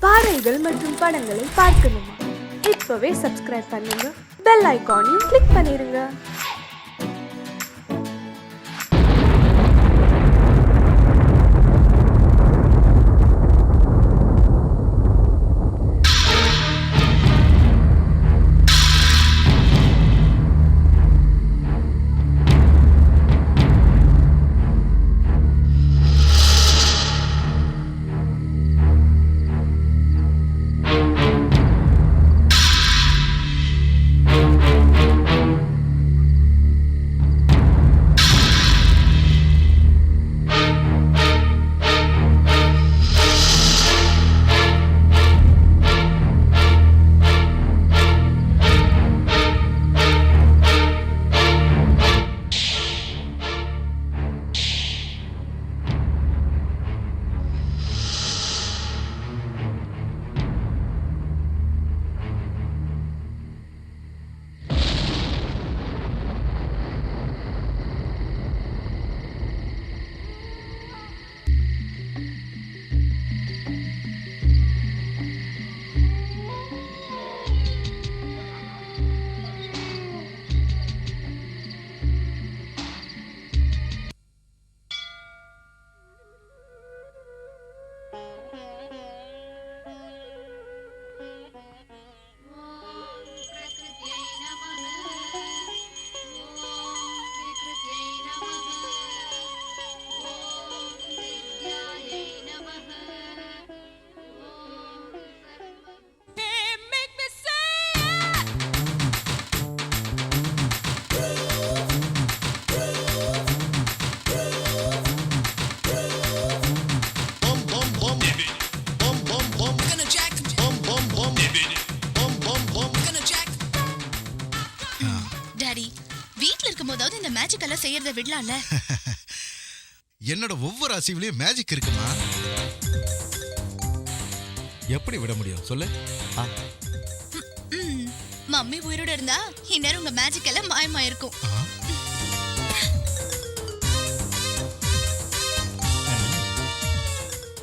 பாடல்கள் மற்றும் படங்களை பார்க்கணுமா? இப்பவே சப்ஸ்கிரைப் பண்ணுங்க, பெல் ஐகானையும் கிளிக் பண்ணிருங்க. செய்யறத விடலாம்ல. என்னோட ஒவ்வொரு அசைவிலையும் மேஜிக் இருக்குமா? எப்படி விட முடியும் சொல்லு? மம்மி உயிரோட இருந்தா இந்நேரம் உங்க மேஜிக் எல்லாம் மாயமா இருக்கும்.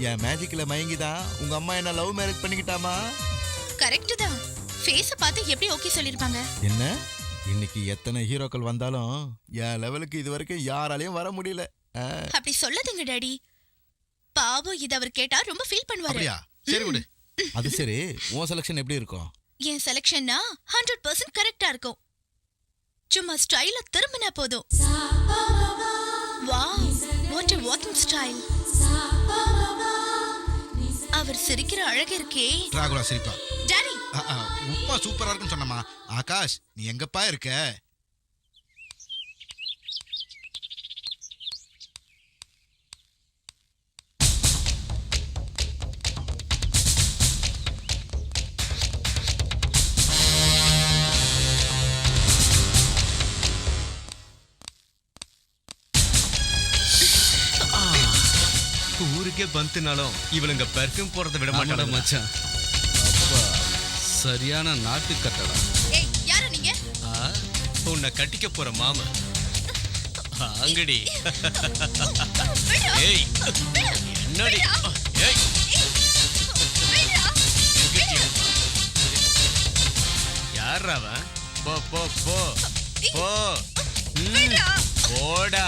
என் மேஜிக்ல மயங்கிதான் உங்க அம்மா என்ன லவ் மேரேஜ் பண்ணிக்கிட்டாமா? கரெக்ட் தான். ஃபேஸ பார்த்து எப்படி ஓகே சொல்லிருப்பாங்க? என்ன இன்னைக்கு எத்தனை ஹீரோக்கள் வந்தாலும் என் லெவலுக்கு இது வரைக்கும் யாராலையும் வர முடியல. அப்படி சொல்லாதீங்க டாடி. பாவம் இத அவர் கேட்டா ரொம்ப ஃபீல் பண்ணுவாரு. அப்படியா? சரி விடு. அது சரி, உன் செலக்ஷன் எப்படி இருக்கும்? என் செலக்ஷன்னா 100% கரெக்டா இருக்கும். சும்மா ஸ்டைல திரும்பினா போதும். Wow, what a walking style. அவர் சிரிக்கிற அழகு இருக்கே. டிராகுலா சிரிப்பா. டாடி, உப்பா சூப்பரா இருக்குன்னு சொன்னமா. ஆகாஷ், நீ எங்கப்பா இருக்க? ஊருக்கே பந்துனாலும் இவளுங்க பெர்ஃப்யூம் போறதை விட மாட்டாங்க மச்சான். சரியான நாட்டு கட்டடா. ஏய், யாரு நீங்க? உன்னை கட்டிக்க போற மாமா. அங்கடி. ஏய், என்னடி? ஏய், யார் அவன்? போ போ போ போ. போடா.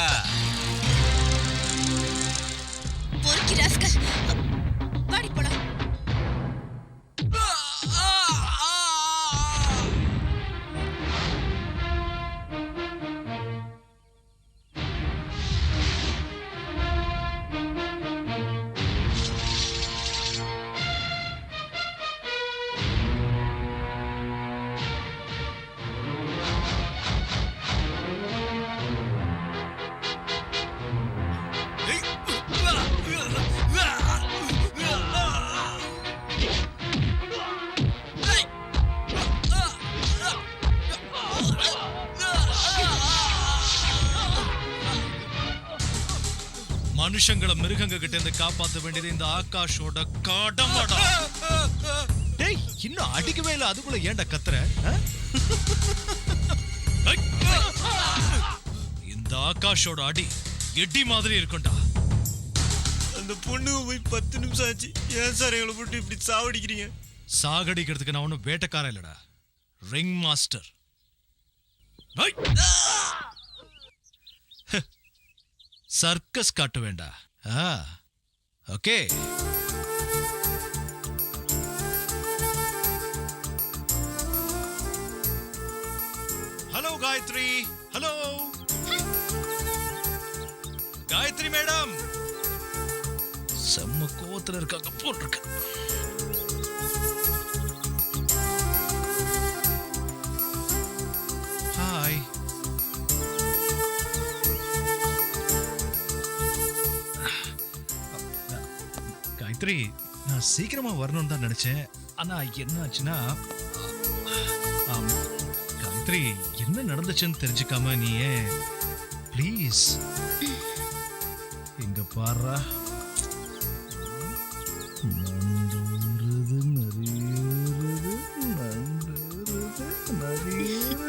பொறுக்கி ராஸ்கல். வாடி போடா. மனுஷங்களை மிருகங்க கிட்ட இருந்து காப்பாற்ற வேண்டியது இந்த ஆகாஷோட கடமைடா. டேய், இன்னும் அடிக்கவே இல்ல, அதுக்குள்ள ஏன்டா கத்துற? இந்த ஆகாஷோட அடி எட்டி மாதிரி இருக்கும்டா. அந்த பொண்ணு போய் 10 நிமிஷம் ஆச்சு. ஏன் சார் எங்களை போட்டு இப்படி சாவடிக்கிறீங்க? சாகடிக்கிறதுக்கு நான் ஒன்றும் வேட்டைக்காரன் இல்லடா, ரிங் மாஸ்டர். சர்க்கஸ் காட்ட வேண்டா. Okay. Hello Gayathri. Hello Gayathri madam. செம்ம கோவத்துல இருக்காங்க போட்டிருக்கு. ஹாய். காயத்ரி, நான் சீக்கிரமா வரணும்னு தான் நினைச்சேன். ஆனா என்ன ஆச்சுன்னா, காயத்ரி என்ன நடந்துச்சுன்னு தெரிஞ்சுக்காம நீ ப்ளீஸ் இங்க பாரு. நண்டூருது நரியூருது நண்டூருது நரியூருது.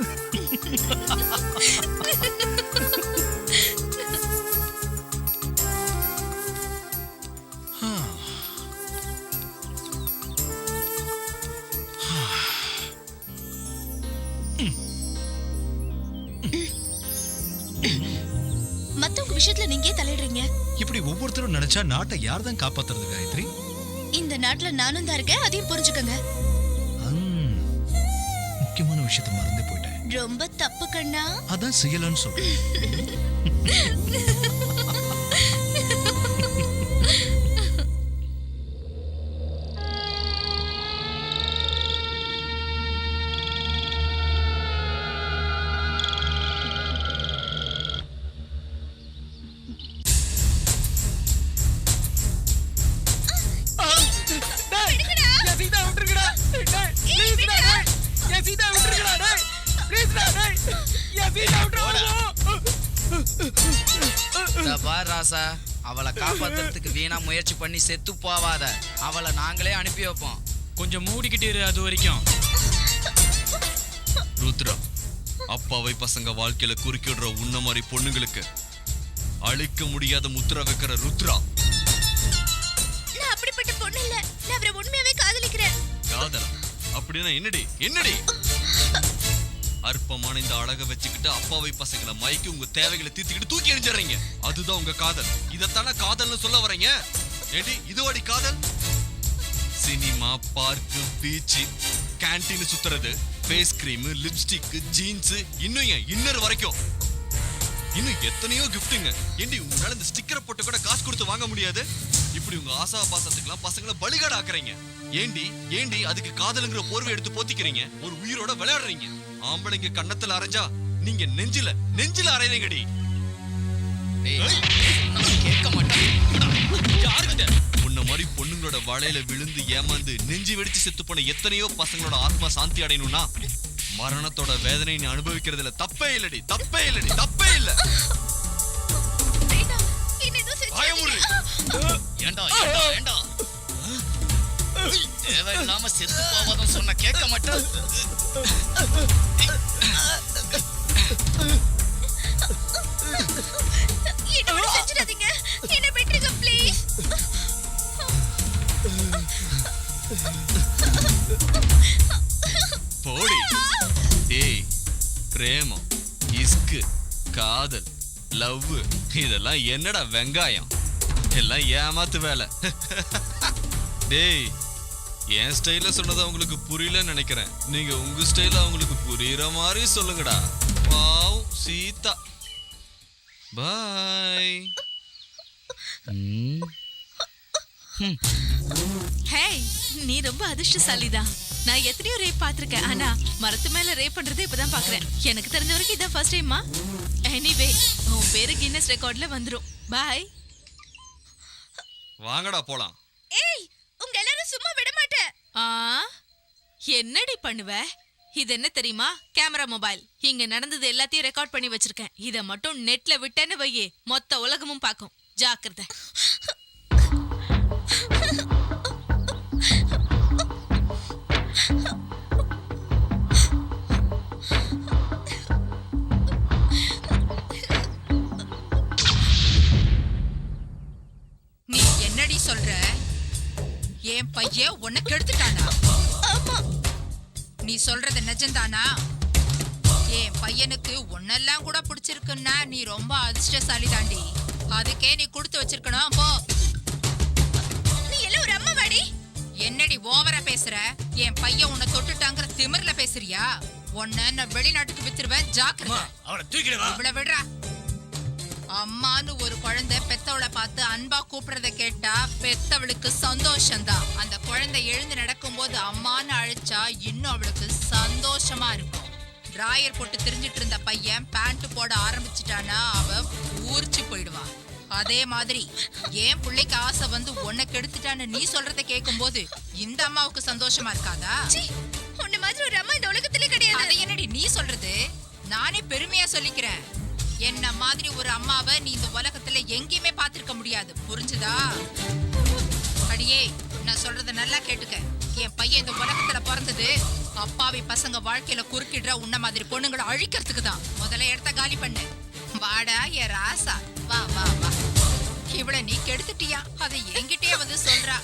மத்தவங்க விஷயத்துல நீங்க தலையிடுறீங்க. இப்படி ஒவ்வொருத்தரும் நினைச்சா நாட்டை யார் தான் காப்பாத்துறது காயத்ரி? இந்த நாட்டுல நானும் தான் இருக்கேன், அதையும் புரிஞ்சுக்கங்க. முக்கியமான விஷயத்தை மறந்தே போயிட்டேன். ரொம்ப தப்பு கண்ணா. அதான் செய்யலன்னு சொல்றேன். ராசா, அவளை காப்பாத்துறதுக்கு வீணா முயற்சி பண்ணி செத்து போவாத. அவளை நாங்களே அனுப்பி வைப்போம். கொஞ்சம் மூடிக்கிட்டு இரு அது வரைக்கும். ருத்ரா, அப்பாவை பசங்க வாழ்க்கையில குறுக்கிடுற உன்ன மாதிரி பொண்ணுங்களுக்கு அழிக்க முடியாத முத்திர வைக்கிற ருத்ரா. நான் அப்படிப்பட்ட பொண்ணு இல்ல. நான் அவரை உண்மையாவே காதலிக்கிறேன். காதல் அப்படின்னா என்னடி என்னடி? அற்பமான இந்த அழக வச்சுக்கிட்டு அப்பாவை பசங்களை மயக்கி உங்க தேவைகளை தீர்த்துக்கிட்டு தூக்கி எறிஞ்சிடுறீங்க. அதுதான் உங்க காதல். இதத்தானே காதல்னு சொல்ல வரீங்க? ஏடி இதுவாடி காதல்? சினிமா, பார்க்கு, பீச், கேண்டீன் சுத்துறது, ஃபேஸ் கிரீம், லிப்ஸ்டிக், ஜீன்ஸ், இன்னும் ஏன் இன்னர் வரைக்கும் இன்னும் எத்தனையோ கிஃப்ட்டுங்க. ஏண்டி உங்களால இந்த ஸ்டிக்கரை போட்டு கூட காசு கொடுத்து வாங்க முடியாது? இப்படி உங்க ஆசா பாசத்துக்கெல்லாம் பசங்களை பலிகாடு ஆக்குறீங்க. ஏண்டி ஏண்டி அதுக்கு காதலுங்கிற போர்வை எடுத்து போத்திக்கிறீங்க? ஒரு உயிரோட விளையாடுறீங்க. ஆம்பளைங்க கண்ணத்துல அரைஞ்சா நீங்க நெஞ்சில அரைறீங்கடி. கேட்க மாட்டேன். உன்ன மாதிரி பொண்ணுங்களோட வலையில விழுந்து ஏமாந்து நெஞ்சு வெடிச்சு செத்து போன எத்தனையோ பசங்களோட ஆத்மா சாந்தி அடையணும்னா மரணத்தோட வேதனை நீ அனுபவிக்கிறதுல தப்பே இல்லடி, தப்பே இல்லடி, தப்பே இல்ல. ஏண்டா ஏண்டா ஏண்டா தேவையில்லாம செத்து போவாதுன்னு சொன்ன கேட்க மாட்டேன். என்ன விட்டுருங்க ப்ளீஸ். போடி. ஏய், பிரேமம், இஸ்கு, காதல், லவ் இதெல்லாம் என்னடா வெங்காயம்? எல்லாம் ஏமாத்து வேலை. டேய், என் ஸ்டைல சொன்னது உங்களுக்கு புரியலன்னு நினைக்கிறேன். நீங்க உங்க ஸ்டைல அவங்களுக்கு புரியுற மாதிரி சொல்லுங்கடா. வாவ் சீதா, பாய். ஹேய், நீ ரொம்ப அதிர்ஷ்டசாலிதான். நான் எத்தனையோ ரேப் பார்த்திருக்கேன், ஆனா மரத்து மேல ரேப் பண்றதை இப்பதான் பாக்குறேன். எனக்கு தெரிஞ்ச வரைக்கும் இதான் ஃபர்ஸ்ட் டைமா. எனிவே, உன் பேரு கின்னஸ் ரெக்கார்ட்ல வந்துரும். பாய். வாங்கடா போலாம். ஏய், உங்க எல்லாரும் சும்மா விட மாட்டேன். என்னடி பண்ணுவ? இது என்ன தெரியுமா? Camera mobile. இங்க நடந்தது எல்லாத்தையும் ரெக்கார்ட் பண்ணி வச்சிருக்கேன். இத மட்டும் நெட்ல விட்டேன்னு வையே, மொத்த உலகமும் பார்க்கும். ஜாக்கிரதை. நீ என்ன உண்மைதானா? நீ சொல்றது நிஜம்தானா? என் பையனுக்கு உன்னெல்லாம் கூட பிடிச்சிருக்குன்னா நீ ரொம்ப அதிர்ஷ்டசாலி தாண்டி. அதுக்கே நீ கொடுத்து வச்சிருக்கணும். போ. நீ எல்லாம் ஒரு அம்மா வாடி. என்னடி ஓவரா பேசுற? என் பையன் உன்னை தொட்டுட்டாங்கிற திமிர்ல பேசுறியா? உன்னை நான் வெளிநாட்டுக்கு வித்துருவேன், ஜாக்கிரதை. அவளை தூக்கிடுவா. இவ்வளவு விடுறா. அம்மான்னு ஒரு குழந்தை பெத்தவளை பார்த்து அன்பா கூப்பிடுறத கேட்டா பெத்தவளுக்கு சந்தோஷம்தான். அந்த குழந்தை எழுந்து நடக்கும் போது அம்மான்னு அழைச்சா இன்னும் அவளுக்கு சந்தோஷமா இருக்கும். டிராயர் போட்டு திரிஞ்சிட்டு இருந்த பையன் பேண்ட் போட ஆரம்பிச்சுட்டானா அவ ஊர்ச்சி போயிடுவா. அதே மாதிரி ஏன் பிள்ளைக்கு ஆசை வந்து உன்னை கெடுத்துட்டான்னு நீ சொல்றத கேட்கும் போது இந்த அம்மாவுக்கு சந்தோஷமா இருக்காதா? உன்ன மாதிரி ஒரு அம்மா இந்த உலகத்திலே கிடையாது. அதை என்னடி நீ சொல்றது? நானே பெருமையா சொல்லிக்கிறேன். என்ன மாதிரி ஒரு அம்மாவை நீ இந்த உலகத்துல எங்கேயுமே பார்த்திருக்க முடியாது. புரிஞ்சுதா? அடியே, நான் சொல்றத நல்லா கேட்டுக்க. என் பையன் இந்த உலகத்துல பிறந்தது அப்பாவி பசங்க வாழ்க்கையில குறுக்கிடுற உன்ன மாதிரி பொண்ணுங்களை அழிக்கிறதுக்கு தான். முதல்ல இடத்த காலி பண்ணு. வாடா என் ராசா, வா வா வா. இவளை நீ கெடுத்துட்டியா? அதை என்கிட்டயே வந்து சொல்றா.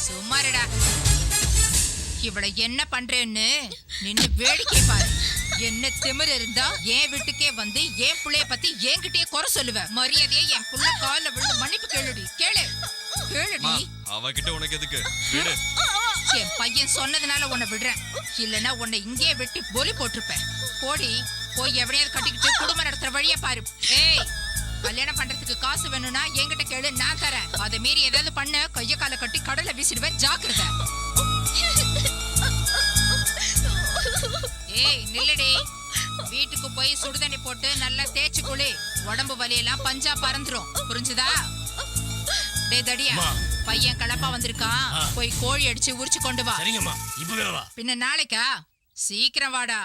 சும்மாருடா. இவளை என்ன பண்றேன்னு நின்னு வேடிக்கை பாரு. என்ன திமிரு இருந்தா என் வீட்டுக்கே வந்து என் புள்ளைய பத்தி என்கிட்டயே குறை சொல்லுவ. மரியாதையே என் புள்ள கால்ல விழுந்து மன்னிப்பு கேளுடி. கேளுடி. அவகிட்ட உனக்கு எதுக்கு? விடு. என் பையன் சொன்னதுனால உன்னை விடுறேன். இல்லன்னா உன்னை இங்கே வெட்டி பொலி போட்டிருப்பேன். போடி, போய் எவனையாவது கட்டிக்கிட்டு குடும்பம் நடத்துற வழிய பாரு. ஏய், கல்யாணம் பண்றதுக்கு காசு வேணும்னா என்கிட்ட கேளு, நான் தரேன். அதை மீறி ஏதாவது பண்ண கைய கால கட்டி கடல்ல வீசிடுவேன், ஜாக்கிரதை. ஏய் நில்லடி. வீட்டுக்கு போய் சுடுதண்ணி போட்டு நல்லா தேய்ச்சி குளி. உடம்பு வலியெல்லாம் பஞ்சா பறந்துரும். புரிஞ்சுதா? டேய் தடியா, பையன் கலப்பா வந்திருக்கான். போய் கோழி அடிச்சு உரிச்சு கொண்டு வா. சரிங்கம்மா, இப்பவே வா. பின்ன நாளைக்கா? சீக்கிரம் வாடா.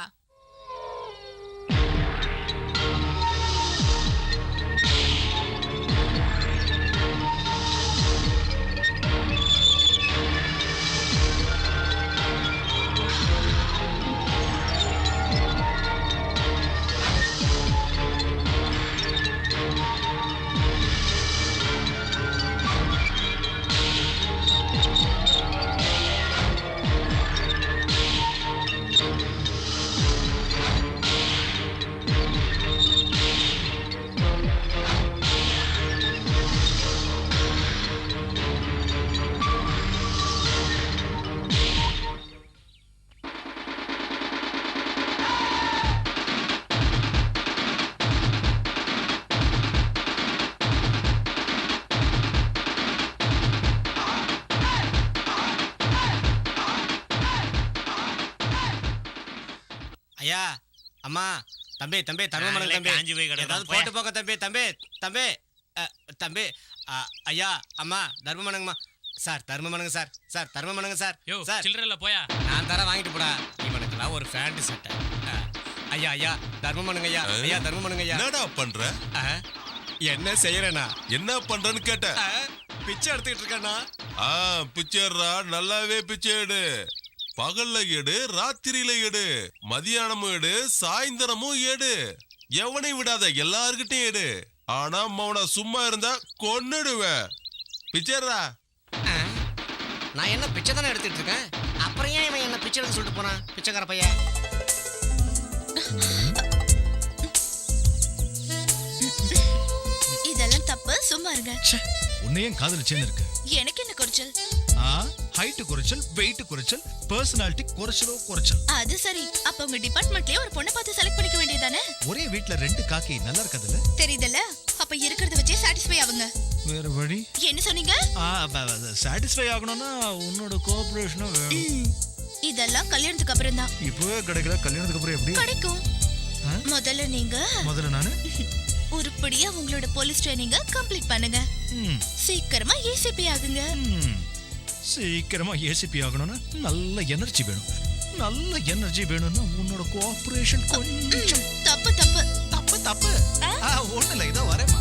ஐயா, அம்மா, தம்பி தம்பி தர்மமணங்க தம்பி, ஏதாவது போட்டு போக தம்பி தம்பி தம்பி தம்பி. ஐயா, அம்மா, தர்மமணங்கம்மா. சார் தர்மமணங்க சார். சார் தர்மமணங்க சார். சார் சில்லறல போயா. நான் தர வாங்கிட்டு போடா. இவனுக்குலாம் ஒரு ஃபேண்ட் சட்டை. ஐயா ஐயா தர்மமணங்க ஐயா. ஐயா தர்மமணங்க ஐயா. என்னடா பண்ற? என்ன செய்யறேனா? என்ன பண்றன்னு கேட்ட. பிச்சை எடுத்துக்கிட்டு இருக்கேனா? பிச்சைடா, நல்லாவே பிச்சை எடு. பகல்ல எடு, ராத்திரியில எடு, மதியானமும் எடு, சாயந்தரமும் எடு. எவனை விடாத, எல்லார்கிட்டையும் எடு. ஆனா மௌன சும்மா இருந்தா கொன்னுடுவேன். பிச்சைடா. நான் என்ன பிச்சை தானே எடுத்துட்டு இருக்கேன். அப்புறம் ஏன் இவன் என்ன பிச்சை எடுக்க சொல்லிட்டு போனான்? பிச்சைக்கார பையன். இதெல்லாம் தப்பு, சும்மா இருங்க. உன்னையும் காதல் சேர்ந்து இருக்கு. எனக்கு என்ன குறைச்சல்? ஹைட் குறைச்சல், வெயிட் குறைச்சல், பர்சனாலிட்டி குறைச்சல். அது சரி. அப்ப உங்க டிபார்ட்மெண்ட்லயே ஒரு பொண்ணை பார்த்து செலக்ட் பண்ணிக்க வேண்டியதானே? ஒரே வீட்ல ரெண்டு காக்கி நல்லா இருக்காதுல்ல? தெரியுதுல்ல? அப்ப இருக்கிறத வச்சே சாட்டிஸ்ஃபை ஆவுங்க. வேற வழி? என்ன சொன்னீங்க? சாட்டிஸ்ஃபை ஆகணும்னா உன்னோட கோஆபரேஷனும் வேணும். இதெல்லாம் கல்யாணத்துக்கு அப்புறம் தான். இப்பவே கிடைக்கல, கல்யாணத்துக்கு அப்புறம் எப்படி கிடைக்கும்? முதல்ல நானு உருப்படியா உங்களோட போலீஸ் ட்ரைனிங்க கம்ப்ளீட் பண்ணுங்க. சீக்கிரமா ஏசிபி ஆகுங்க. சீக்கிரமா ஏசிபி ஆகணும்னா நல்ல எனர்ஜி வேணும். நல்ல எனர்ஜி வேணும்னா உன்னோட கோஆபரேஷன் கொஞ்சம். தப்பு தப்பு தப்பு தப்பு. ஒண்ணு இல்லை, இதோ வரேம்மா.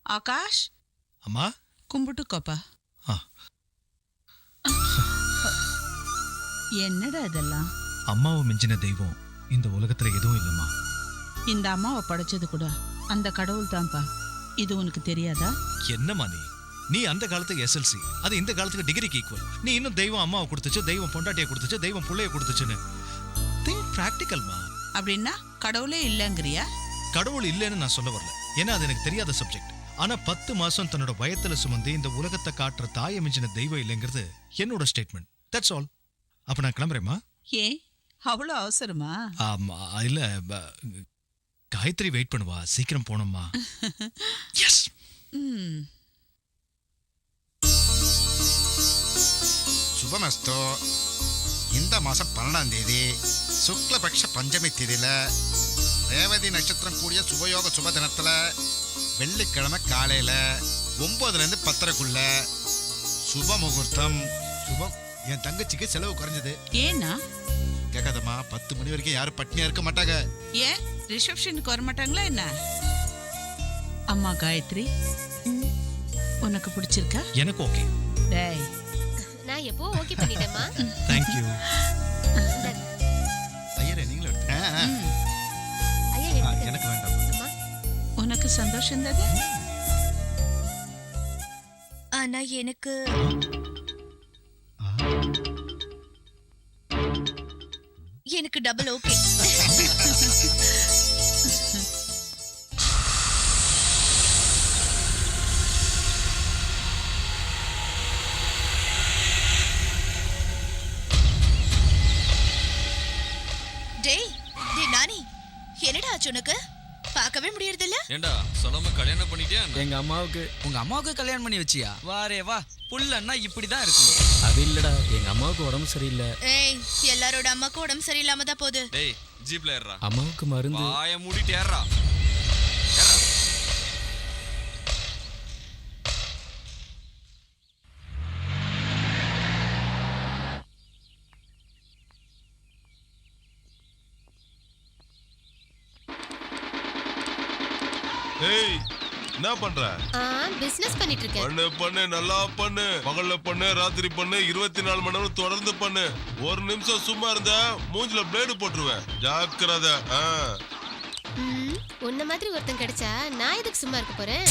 ஆகாஷ் அம்மா கும்பிட்டுக்கோப்பா. ஆ. என்னடா இதெல்லாம்? அம்மாவை மிஞ்சின தெய்வம் இந்த உலகத்துல எதுவும் இல்லம்மா. இந்த அம்மாவை படைச்சது கூட அந்த கடவுள் தான்ப்பா. இது உனக்கு தெரியாதா? என்னம்மா நீ அந்த காலத்துக்கு எஸ்எல்சி, அது இந்த காலத்துக்கு டிகிரிக்கு ஈக்குவல். நீ இன்னும் தெய்வம் அம்மாவை கொடுத்துச்சு, தெய்வம் பொண்டாட்டியை கொடுத்துச்சு, தெய்வம் பிள்ளைய கொடுத்துச்சுன்னு திங்க் பிராக்டிக்கல்மா. அப்படின்னா கடவுளே இல்லைங்கிறியா? கடவுள் இல்லைன்னு நான் சொல்ல வரல, ஏன்னா அது எனக்கு தெரியாத சப்ஜெக்ட். ஆனா 10 மாசம் தன்னோட வயத்துல சுமந்து இந்த உலகத்தை காட்டுற தாயை மிஞ்சின தெய்வம் இல்லைங்கிறது என்னோட ஸ்டேட்மெண்ட். That's all. அப்ப நான் கிளம்புறேம்மா. ஏன் அவ்வளோ அவசரமா? ஆமா, இல்ல காயத்ரி வெயிட் பண்ணுவா, சீக்கிரம் போனோம்மா. எஸ். சுபமஸ்தோ. இந்த மாசம் 12ஆம் தேதி சுக்லபக்ஷ பஞ்சமி திதியில ரேவதி நட்சத்திரம் கூடிய சுபயோக சுப தினத்துல வெள்ளிக்கிழமை காலையில 9லேருந்து 10:30க்குள்ள சுப முகூர்த்தம். சுபம், என் தங்கச்சிக்கு செலவு குறைஞ்சது. ஏன்னா கேட்காதம்மா, 10 மணி வரைக்கும் யாரும் பட்னியா இருக்க மாட்டாங்க. ஏன் ரிசப்ஷனுக்கு வர மாட்டாங்களா என்ன? அம்மா காயத்ரி, உனக்கு பிடிச்சிருக்கா? எனக்கு ஓகே. டேய், நான் எப்போ ஓகே பண்ணிட்டேம்மா. Thank you. ஐயரே, நீங்களும் எடுத்து. ஐயா எனக்கு வேண்டாம். அம்மா, உனக்கு சந்தோஷம் தானே? ஆனா எனக்கு எனக்கு டபுள் ஓகே. டேய் டேய் நானி, என்னடா ஆச்சு உனக்கு? பார்க்கவே முடியறது இல்ல. ஏண்டா சொல்லாம கல்யாணம் பண்ணிட்டியா? எங்க அம்மாவுக்கு உங்க அம்மாவுக்கு கல்யாணம் பண்ணி வச்சியா? வாரே வா, புள்ளன்னா இப்படிதான் இருக்கும். அது இல்லடா, எங்க அம்மாவுக்கு உடம்பு சரியில்லை. ஏய், எல்லாரோட அம்மாக்கும் உடம்பு சரியில்லாம தான் போகுது. டேய் ஜீப்ல ஏறா. அம்மாவுக்கு மருந்து. வாய மூடிட்டு ஏறா. ஏறா. ஏய், என்ன பண்ற? பிசினஸ் பண்ணிட்டு இருக்கேன். பண்ணு பண்ணு, நல்லா பண்ணு. பகல்ல பண்ணு, ராத்திரி பண்ணு, 24 மணி நேரம் தொடர்ந்து பண்ணு. ஒரு நிமிஷம் சும்மா இருந்தா மூஞ்சில பிளேடு போட்டுருவேன். ஜாக்கிரதை. உன்ன மாதிரி ஒருத்தன் கிடைச்சா நான் எதுக்கு சும்மா இருக்க போறேன்?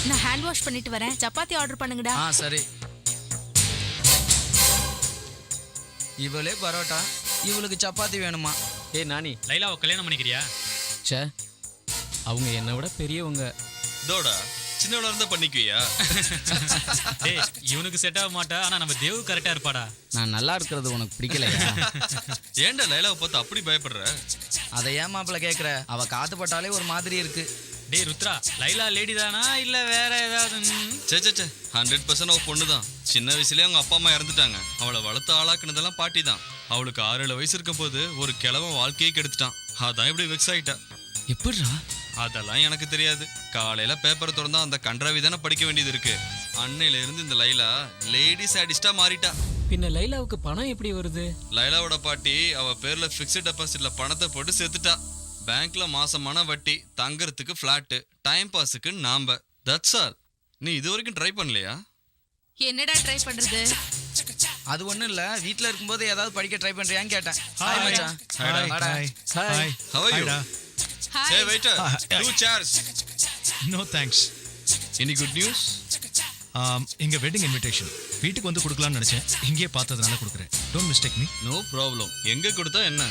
நான் ஹேண்ட் வாஷ் பண்ணிட்டு வரேன். சப்பாத்தி ஆர்டர் பண்ணுங்கடா. சரி. இவளே பரோட்டா, இவளுக்கு சப்பாத்தி வேணுமா? ஏய் நானி, லைலாவை கல்யாணம் பண்ணிக்கிறியா? ச்சே, அவங்க என்னை விட பெரியவங்க. தோடா சின்னவளா இருந்தா பண்ணிக்குவியா? டேய், இவனுக்கு செட் ஆக மாட்டா, ஆனா நம்ம தேவு கரெக்டா இருப்பாடா. நான் நல்லா இருக்கிறது உனக்கு பிடிக்கலையா? ஏன்டா லைலாவை பார்த்து அப்படி பயப்படுற? அதை ஏன் மாப்பிள்ள கேட்குற? அவ காத்து பட்டாலே ஒரு மாதிரி இருக்கு. டேய் ருத்ரா, லைலா லேடி தானா இல்ல வேற ஏதாவது? சே 100% அவ பொண்ணுதான். சின்ன வயசுலயே அவங்க அப்பா அம்மா இறந்துட்டாங்க. அவளை வளர்த்து ஆளாக்குனதெல்லாம் பாட்டி தான். அவளுக்கு 6-7 வயசு இருக்கும் போது ஒரு கிழவன் வாழ்க்கையே கெடுத்துட்டான். அதான் இப்படி வெக்ஸ் ஆயிட்டா. எப்படிடா? அதெல்லாம் எனக்கு தெரியாது. காலையில பேப்பரை திறந்தா அந்த கன்றாவி தானே படிக்க வேண்டியது இருக்கு. அன்னையில இருந்து இந்த லைலா லேடி சாடிஸ்டா மாறிட்டா. பின்ன லைலாவுக்கு பணம் எப்படி வருது? லைலாவோட பாட்டி அவ பேர்ல பிக்ஸ்ட் டெபாசிட்ல பணத்தை போட்டு சேர்த்துட்டா. பேங்க்ல மாசமான வட்டி, தங்கறதுக்கு பிளாட், டைம் பாஸுக்கு நாம. That's all. நீ இது வரைக்கும் ட்ரை பண்ணலையா? என்னடா ட்ரை பண்றது? அது ஒண்ணும் இல்ல, வீட்ல இருக்கும்போது ஏதாவது படிக்க ட்ரை பண்றியான்னு கேட்டேன். ஹாய் மச்சான். வாடா. Hi. How are you? Hi. Hey waiter, 2 chairs. No thanks. Any good news? இங்க வெட்டிங் இன்விடேஷன் வீட்டுக்கு வந்து கொடுக்கலாம்னு நினைச்சேன். இங்கேயே பார்த்ததுனால கொடுக்குறேன். Don't mistake me. No problem. எங்க கொடுத்தா என்ன?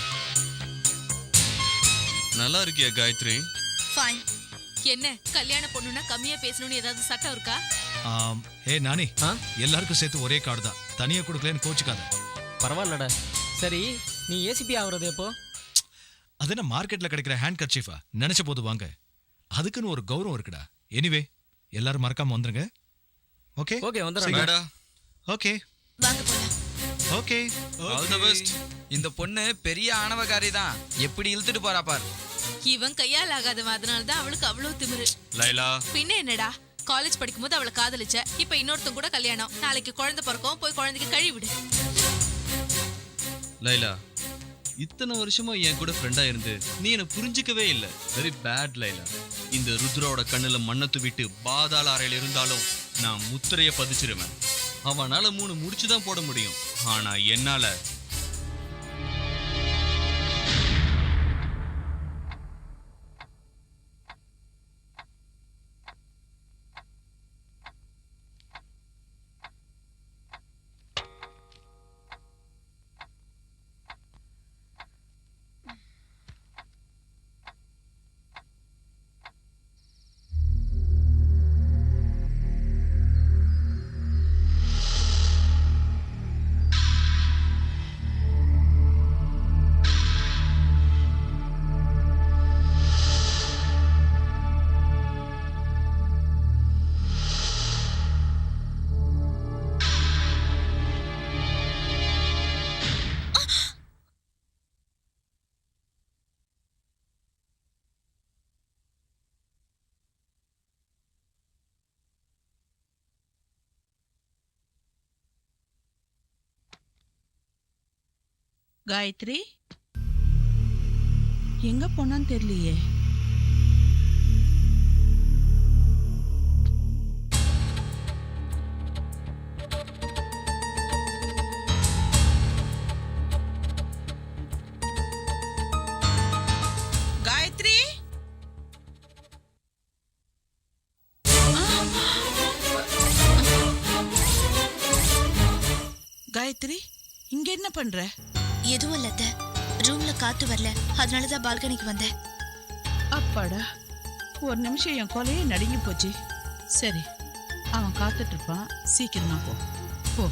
நல்லா இருக்கியா காயத்ரி? ஃபைன். என்ன கல்யாண பொண்ணுனா கம்மியா பேசணும்னு ஏதாவது சட்டம் இருக்கா? நானி, எல்லாருக்கும் சேர்த்து ஒரே கார்டு தான். தனியா கொடுக்கலன்னு கோச்சுக்காத. பரவாயில்லடா. சரி, நீ ஏசிபி ஆகுறது எப்போ? அது என்ன மார்க்கெட்ல கிடைக்கிற ஹேண்ட் கர்ச்சீஃபா? நினைச்ச போது வாங்க. அதுக்குன்னு ஒரு கௌரவம் இருக்குடா. எனிவே, எல்லாரும் மறக்காம வந்துருங்க. ஓகே ஓகே, வந்துடுறேன். ஓகே வாங்க போலாம். Okay, all the best. இந்த பொண்ணு பெரிய ஆணவக்காரி தான். எப்படி இழுத்துட்டு போறா பார். இவன் கையால் ஆகாதவன், அதனால தான் அவளுக்கு அவ்வளவு திமிரு. லைலா, பின்ன என்னடா, காலேஜ் படிக்கும்போது அவளை காதலிச்ச. இப்ப இன்னொருத்தன் கூட கல்யாணம். நாளைக்கு குழந்தை பிறக்கும், போய் குழந்தைக்கு கழுவி விடு. லைலா, இத்தனை வருஷமா என் கூட ஃப்ரெண்டா இருந்து நீ என்ன புரிஞ்சிக்கவே இல்லை. Very bad Laila. இந்த ருத்ராவோட கண்ணுல மண்ணை தூவிட்டு பாதாள அறையில இருந்தாலும் நான் முத்திரைய பதிச்சிருவேன். அவனால 3 முடிச்சுதான் போட முடியும், ஆனா என்னால காயத்ரி எங்க போனான்னு தெரியலையே. காயத்ரி, காயத்ரி இங்க என்ன பண்ற? எதுவும் இல்ல அத்தை. ரூம்ல காத்து வரல, அதனாலதான் பால்கனிக்கு வந்தேன். அப்பாடா, ஒரு நிமிஷம் என் கொலையே நடுங்கி போச்சு. சரி, அவன் காத்துட்டு இருப்பான், சீக்கிரமா போ போ.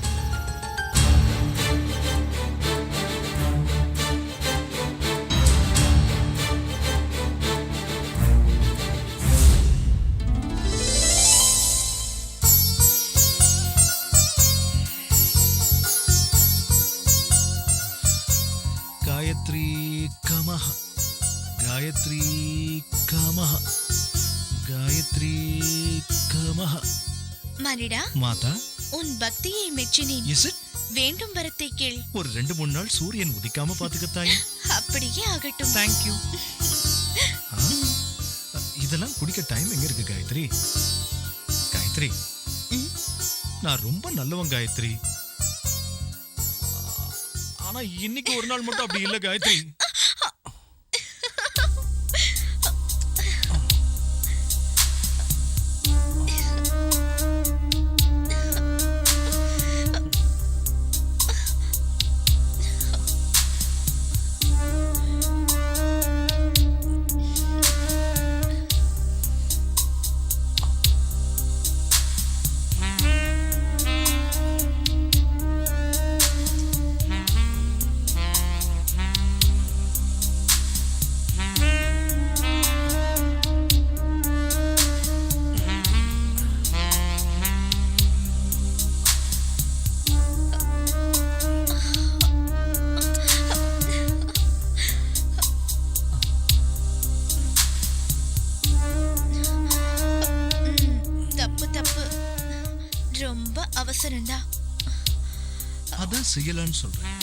காயத்ரி கமஹ, காயத்ரி கமஹ, காயத்ரி கமஹ. மனிடா, மாதா, உன் பக்தியை மெச்சினேன். Is it? வேண்டும் வரத்தை கேள். ஒரு 2-3 நாள் சூரியன் உதிக்காம பாத்துக்க தாயே. அப்படியே ஆகட்டும். தேங்க்யூ. இதெல்லாம் குடிக்க டைம் எங்க இருக்கு காயத்ரி? காயத்ரி, நான் ரொம்ப நல்லவன் காயத்ரி. ஆனா இன்னைக்கு ஒரு நாள் மட்டும் அப்படி இல்ல காயத்ரி. அவசரம்தான். அதான் செய்யலான்னு சொல்றேன்.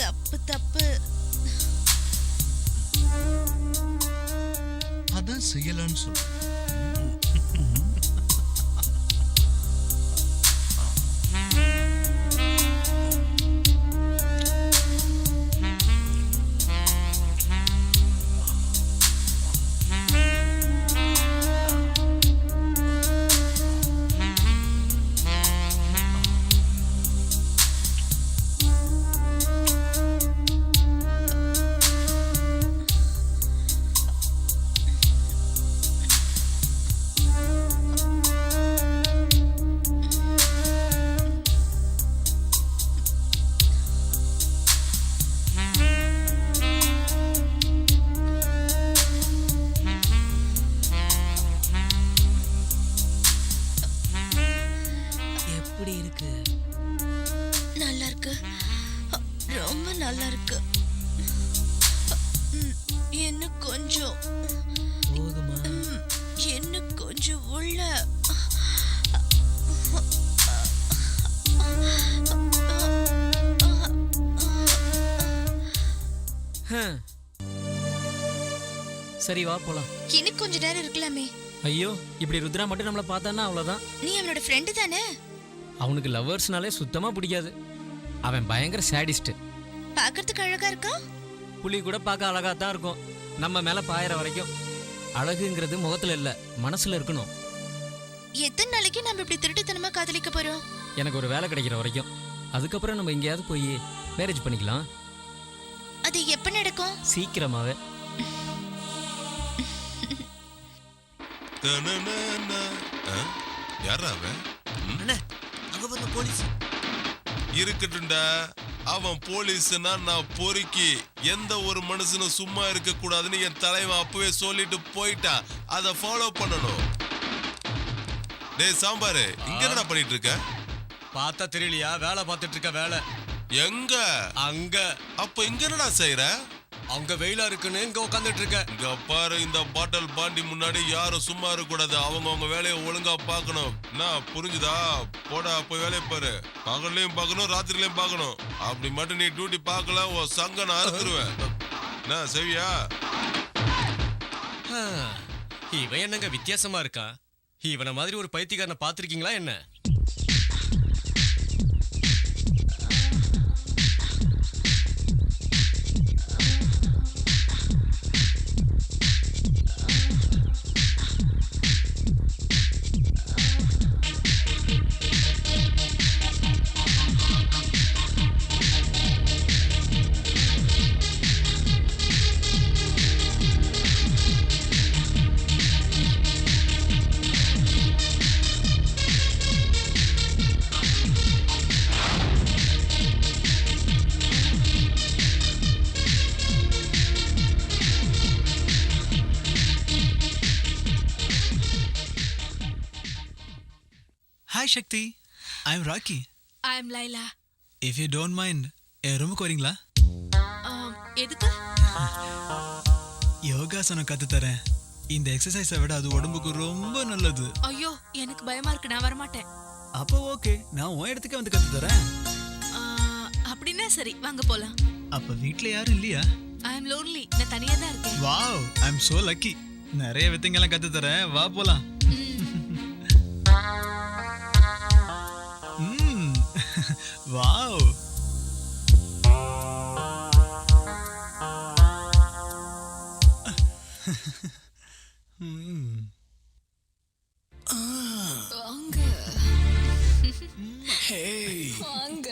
தப்பு தப்பு. அதான் செய்யலான்னு சொல்றேன். தான் நல்லா இருக்கு. இன்னும் கொஞ்சம் போதுமா? இன்னும் கொஞ்சம் உள்ள. சரி வா போலாம். இன்னும் கொஞ்ச நேரம் இருக்கலாமே. ஐயோ, இப்படி ருத்ரா மட்டும் நம்மள பார்த்தான்னா அவ்வளவுதான். நீ அவனோட ஃப்ரெண்டு தானே? அவனுக்கு லவ்வர்ஸ்னாலே சுத்தமா பிடிக்காது. அவன் பயங்கர சாடிஸ்ட். பார்க்கிறதுக்கு அழகா இருக்கா? புலி கூட பார்க்க அழகா தான் இருக்கும். நம்ம மேல பாயிற வரைக்கும். அழகுங்கிறது முகத்துல இல்ல, மனசுல இருக்கணும். எத்தனை நாளைக்கு நம்ம இப்படி திருட்டுத்தனமா காதலிக்க போறோம்? எனக்கு ஒரு வேலை கிடைக்கிற வரைக்கும். அதுக்கப்புறம் நம்ம எங்கேயாவது போய் மேரேஜ் பண்ணிக்கலாம். அது எப்ப நடக்கும்? சீக்கிரமாவே. யாரா அவன்? அங்க வந்து போலீஸ். இருக்கட்டும்டா, அவன் போலீஸ்னா நான் பொறுக்கி. எந்த ஒரு மனுஷனும் சும்மா இருக்க கூடாதுன்னு என் தலைவன் அப்பவே சொல்லிட்டு போயிட்டான். அதை ஃபாலோ பண்ணணும். டேய் சாம்பாரு, இங்க என்னடா பண்ணிட்டு இருக்க? பார்த்தா தெரியலையா? வேலை பார்த்துட்டு இருக்க. வேலை எங்க? அங்க. அப்ப இங்க என்னடா செய்யற? அங்க வெயிலா இருக்குன்னு இங்க உட்காந்துட்டு இருக்க. இங்க பாரு, இந்த பாட்டில் பாண்டி முன்னாடி யாரும் சும்மா இருக்க கூடாது. அவங்க வேலையை ஒழுங்கா பார்க்கணும். நான் புரிஞ்சுதா? போடா, அப்ப வேலையை பாரு. பகல்லையும் பார்க்கணும், ராத்திரிலையும் பார்க்கணும். அப்படி மட்டும் நீ டியூட்டி பார்க்கல, உன் சங்க நான் அறுத்துருவேன். நான் செவியா? இவன் என்னங்க வித்தியாசமா இருக்கா? இவனை மாதிரி ஒரு பைத்தியக்காரனை பார்த்திருக்கீங்களா என்ன? Hi Shakti, I'm Rocky. I'm Laila. If you don't mind, என் ரூமுக்கு வரீங்களா? எதுக்கு? யோகாசனம் கத்து தரேன். இந்த எக்ஸசைஸை விட அது உடம்புக்கு ரொம்ப நல்லது. ஐயோ, எனக்கு பயமா இருக்கு, நான் வரமாட்டேன். அப்போ ஓகே, நான் உன் இடத்துக்கு வந்து கத்து தரேன். அப்படின்னா சரி, வாங்க போலாம். அப்ப வீட்ல யாரும் இல்லையா? I am lonely. நான் தனியா தான் இருக்கேன். Wow, I'm so lucky. நிறைய வித்தைங்கெல்லாம் கத்து தரேன். வா போலாம். வாவ். வாங்க. Hey. வாங்க.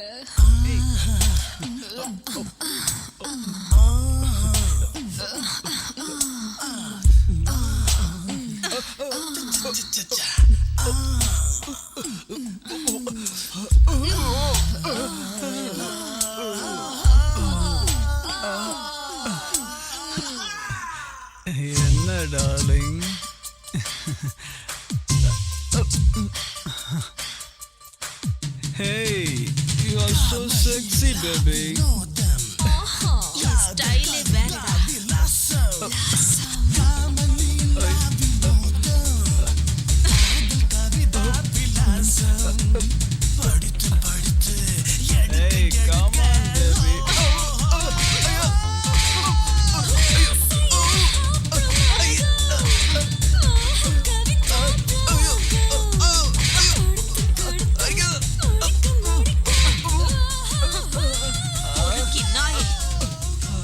என்ன darling? Hey, you are so sexy, baby. ஸ்டைலே வேறடா. Hey, come on, baby.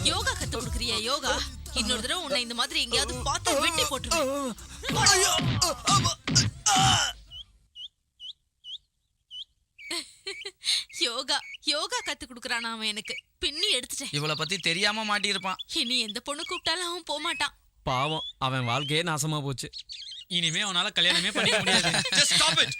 Yoga கத்து கொடுக்குறியா? யோகா இன்னொரு தடவை உன்னை இந்த மாதிரி எங்கேயாவது பார்த்து வெட்டி போட்டுருவேன். யோகா யோகா கத்து கொடுக்குறான் அவன். எனக்கு பின்னி எடுத்துட்டேன். இவளை பத்தி தெரியாம மாட்டியிருப்பான். இனி எந்த பொண்ணு கூப்பிட்டாலும் அவன் போக மாட்டான். பாவம், அவன் வாழ்க்கையே நாசமா போச்சு. இனிமே அவனால கல்யாணமே பண்ணிக்க முடியாது. Just stop it.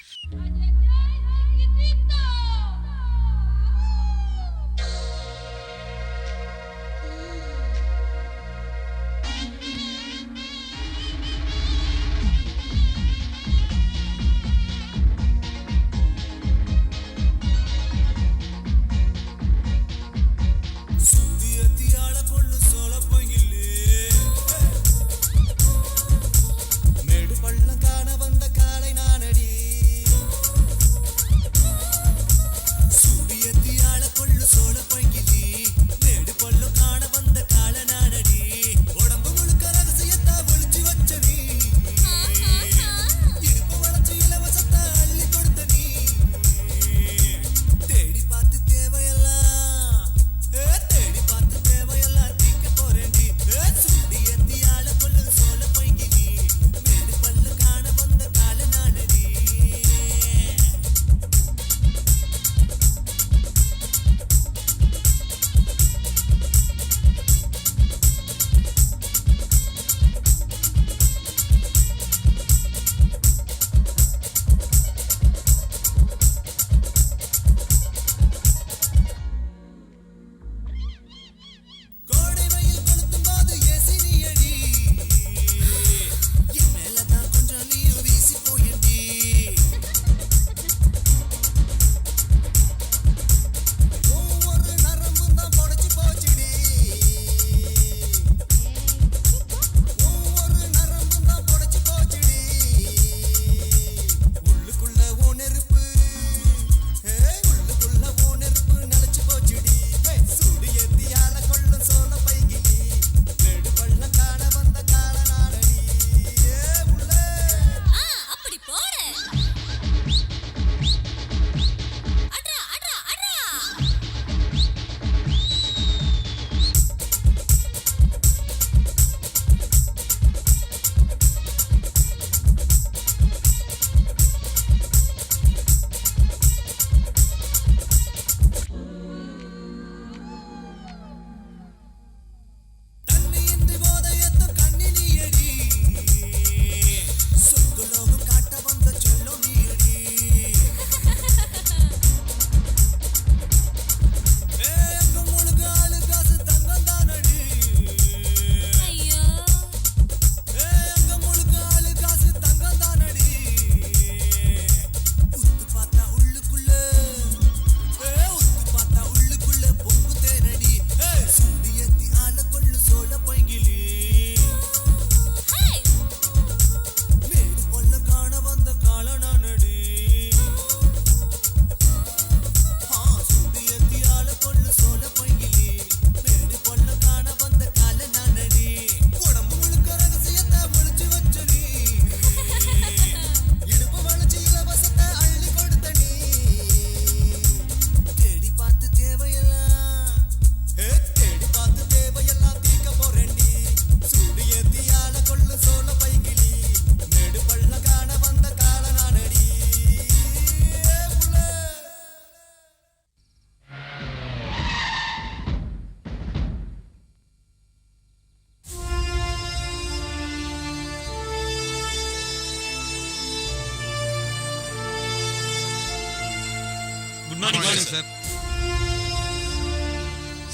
Sir.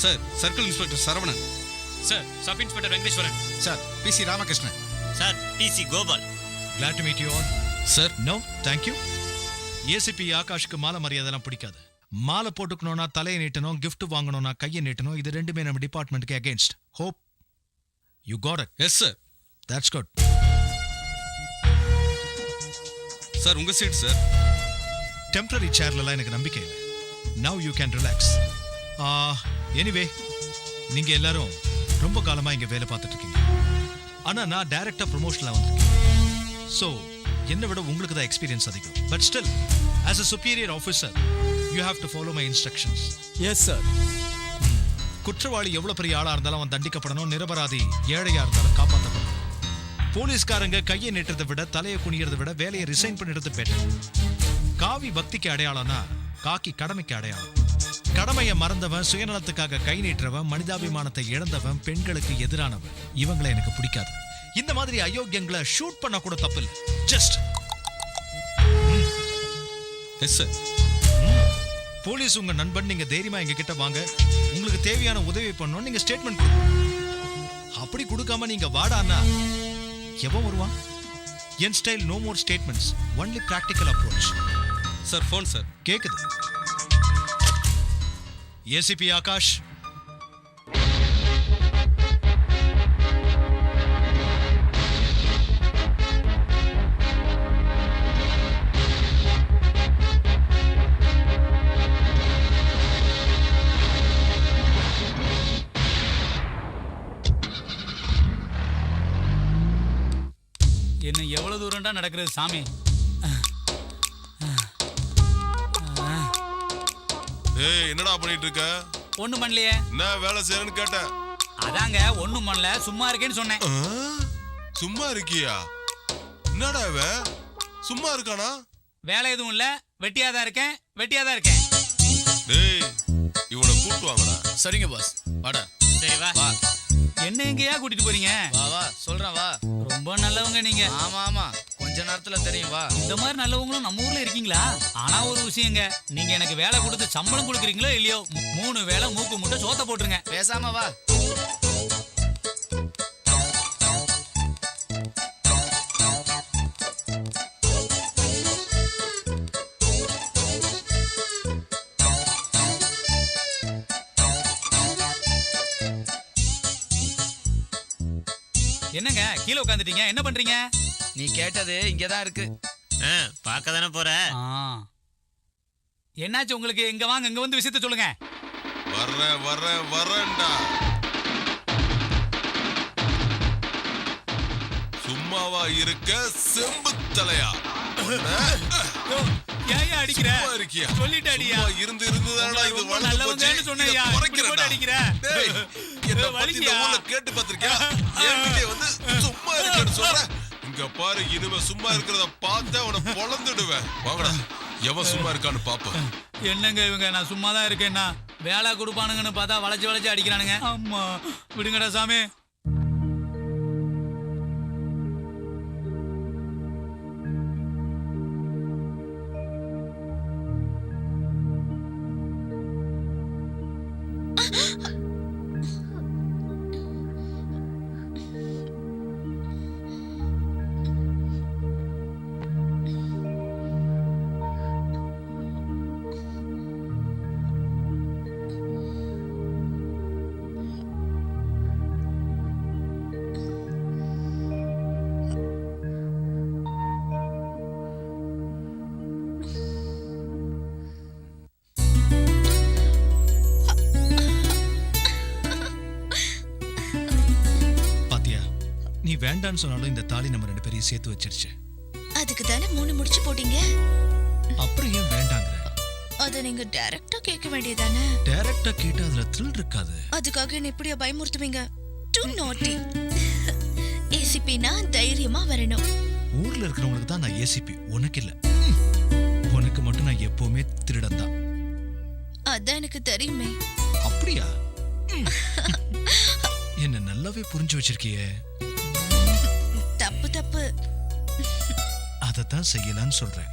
Sir, circle inspector Saravanan. Sir, sub inspector Venkateswaran. Sir PC Ramakrishnan. Sir, DC Gopal. Glad to meet you all. Sir, No, thank you. ACP ஆகாஷ்க்கு மாலை மரியாதைலாம் பிடிக்காது. மாலை போட்டுக்கணும்னா தலையை நீட்டணும், கிஃப்ட் வாங்கணும்னா கையை நீட்டணும். இது ரெண்டுமே நம்ம டிபார்ட்மெண்ட்டுக்கு against. Hope you got it. Yes sir. That's good. Sir, உங்க சீட் சார். டெம்பரரி சேர்லலாம் எனக்கு நம்பிக்கை இல்லை. Now you can relax. Anyway நீங்க எல்லாரும் ரொம்ப காலமா இங்க வேலை பார்த்துட்டு இருக்கீங்க. ஆனா நான் டைரக்டா ப்ரொமோஷன்ல வந்திருக்கேன். ஸோ என்னை விட உங்களுக்கு தான் எக்ஸ்பீரியன்ஸ் அதிகம். But still as a superior officer you have to follow my instructions. Yes sir. குற்றவாளி எவ்வளவு பெரிய ஆளா இருந்தாலும் அவன் தண்டிக்கப்படணும். நிரபராதி ஏழையா இருந்தாலும் காப்பாற்றப்படணும். போலீஸ்காரங்க கையை நீட்டுறதை விட தலையை குனியறதை விட வேலையை ரிசைன் பண்ணிடுறது பெட்டர். காவி பக்திக்கு அடையாளம்னா காக்கி கடமைக்கு அடையாளம். கடமையை மறந்தவன், சுயநலத்துக்காக கை நீட்டுறவன், மனிதாபிமானத்தை இழந்தவன், பெண்களுக்கு எதிரானவன், இவங்களை எனக்கு பிடிக்காது. இந்த மாதிரி அயோக்கியங்களை ஷூட் பண்ண கூட தப்பு இல்லை. Just yes sir. போலீஸ் உங்க நண்பன். நீங்க தைரியமா எங்க கிட்ட வாங்க. உங்களுக்கு தேவையான உதவி பண்ணணும். நீங்க ஸ்டேட்மெண்ட் கொடுக்கணும். அப்படி கொடுக்காம நீங்க வாடான்னா எவன் வருவான்? என் style no more statements, only practical approach. Sir, phone sir. கேக்குது? ஏசிபி ஆகாஷ். என்ன எவ்வளவு தூரம்டா நடக்கிறது சாமி? ஏய், என்னடா பண்ணிட்டு இருக்க? ஒண்ணும் பண்ணலையே. என்ன வேலை செய்யறேன்னு கேட்டேன். அதாங்க ஒண்ணும் பண்ணல, சும்மா இருக்கேன்னு சொன்னேன். சும்மா இருக்கியா? என்னடா இவன் சும்மா இருக்கானா? வேலை எதுவும் இல்ல, வெட்டியாதான் இருக்கேன். டேய், இவனை கூட்டு வாங்கடா. சரிங்க பாஸ். வாடா. சரி வா. என்ன எங்கயா கூட்டிட்டு போறீங்க? வா வா சொல்றேன் வா. ரொம்ப நல்லவங்க நீங்க. ஆமா ஆமா, கொஞ்ச நேரத்துல தெரியும் வா. இந்த மாதிரி நல்லவங்களும் நம்ம ஊர்ல இருக்கீங்களா? ஆனா ஒரு விஷயங்க, நீங்க எனக்கு வேலை கொடுத்து சம்பளம் கொடுக்குறீங்களோ இல்லையோ, 3 வேளை மூக்கு முட்டை சோத்த போட்டுருங்க. பேசாம வா. என்னங்க கீழே உட்காந்துட்டீங்க, என்ன பண்றீங்க? நீ கேட்டது இங்கதான் இருக்கு. பார்க்க தானே போற. என்னாச்சு உங்களுக்கு? இங்க வாங்க, இங்க வந்து விஷயத்த சொல்லுங்க. வரேன்டா. சும்மாவா இருக்க செம்பு தலையா? ஏன் அடிக்கிற? இருக்கியா? சொல்லிட்டு அடியா. இருந்துதானடா இது நல்லவங்கன்னு சொன்னேயா, போட்டு அடிக்கிற. என்ன பத்தி இந்த ஊர்ல கேட்டு பாத்திருக்கியா? என்கிட்ட வந்து சும்மா இருக்கேன்னு சொல்ற. இங்க பாரு, இனிமே சும்மா இருக்கிறத பார்த்தா உன பொளந்துடுவேன். வாங்கடா, எவன் சும்மா இருக்கான்னு பாப்போம். என்னங்க இவங்க, நான் சும்மா தான் இருக்கேன்னா வேலை கொடுப்பானுங்கன்னு பார்த்தா வளைச்சு அடிக்கிறானுங்க. அம்மா விடுங்கடா சாமி. நீ வேண்டான்னு சொன்னாலும் இந்த தாலி நம்ம 2 பேரையும் சேர்த்து வச்சிருச்சு. அதுக்கு தானே 3 முடிச்சு போட்டீங்க. அப்புறம் ஏன் வேண்டாங்கற? அத நீங்க டைரக்டா கேட்க வேண்டியதானே. டைரக்டா கேட்டா அதுல த்ரில் இருக்காது. அதுக்காக என்ன இப்படியா பயமுறுத்துவீங்க? டு நாட்டி. ஏசிபினா தைரியமா வரணும். ஊர்ல இருக்கிறவங்களுக்கு தான் நான் ஏசிபி, உனக்கு இல்ல. உனக்கு மட்டும் நான் எப்பவுமே திருடன் தான். அதான் எனக்கு தெரியுமே. அப்படியா? என்ன நல்லாவே புரிஞ்சு வச்சிருக்கியே. தப்பு. அதத்தான் செய்யலான்னு சொல்றேன்.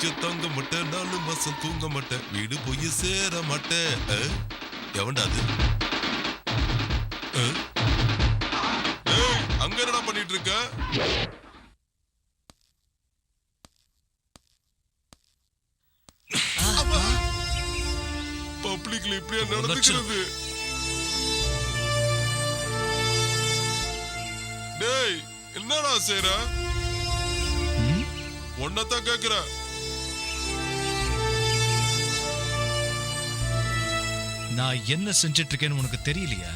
வீட்டுக்கு தங்க மாட்டேன் 4 மாசம் தூங்க மாட்டேன் வீடு போய் சேர மாட்டேன் எவன்டா அது அங்க என்னடா பண்ணிட்டு இருக்க பப்ளிக்ல இப்படியா நடந்துக்கிறது டேய் என்னடா செய்ற ஒன்னதான் கேக்குற நான் என்ன செஞ்சிட்டு இருக்கேன்னு உனக்கு தெரியலையா?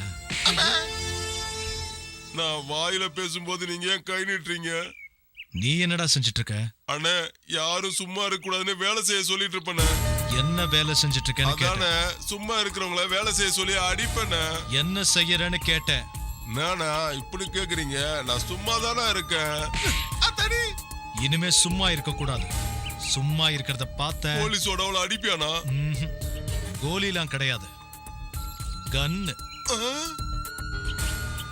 நான் வாயில பேசும்போது நீங்க ஏன் கை நீட்டுறீங்க? நீ என்னடா செஞ்சிட்டு இருக்க? அண்ணே யாரும் சும்மா இருக்க கூடாதுன்னு வேலை செய்ய சொல்லிட்டு இருப்பேன். என்ன வேலை செஞ்சிட்டு இருக்கேன்னு கேட்டேன். சும்மா இருக்கிறவங்கள வேலை செய்ய சொல்லி அடிப்பேன். என்ன செய்யறேன்னு கேட்டேன். நானா இப்படி கேக்குறீங்க? நான் சும்மா தானே இருக்கேன். இனிமே சும்மா இருக்க கூடாது. சும்மா இருக்கிறத பார்த்த போலீஸோட அவளை அடிப்பியானா? கோலிலாம் கிடையாது, கன்னு.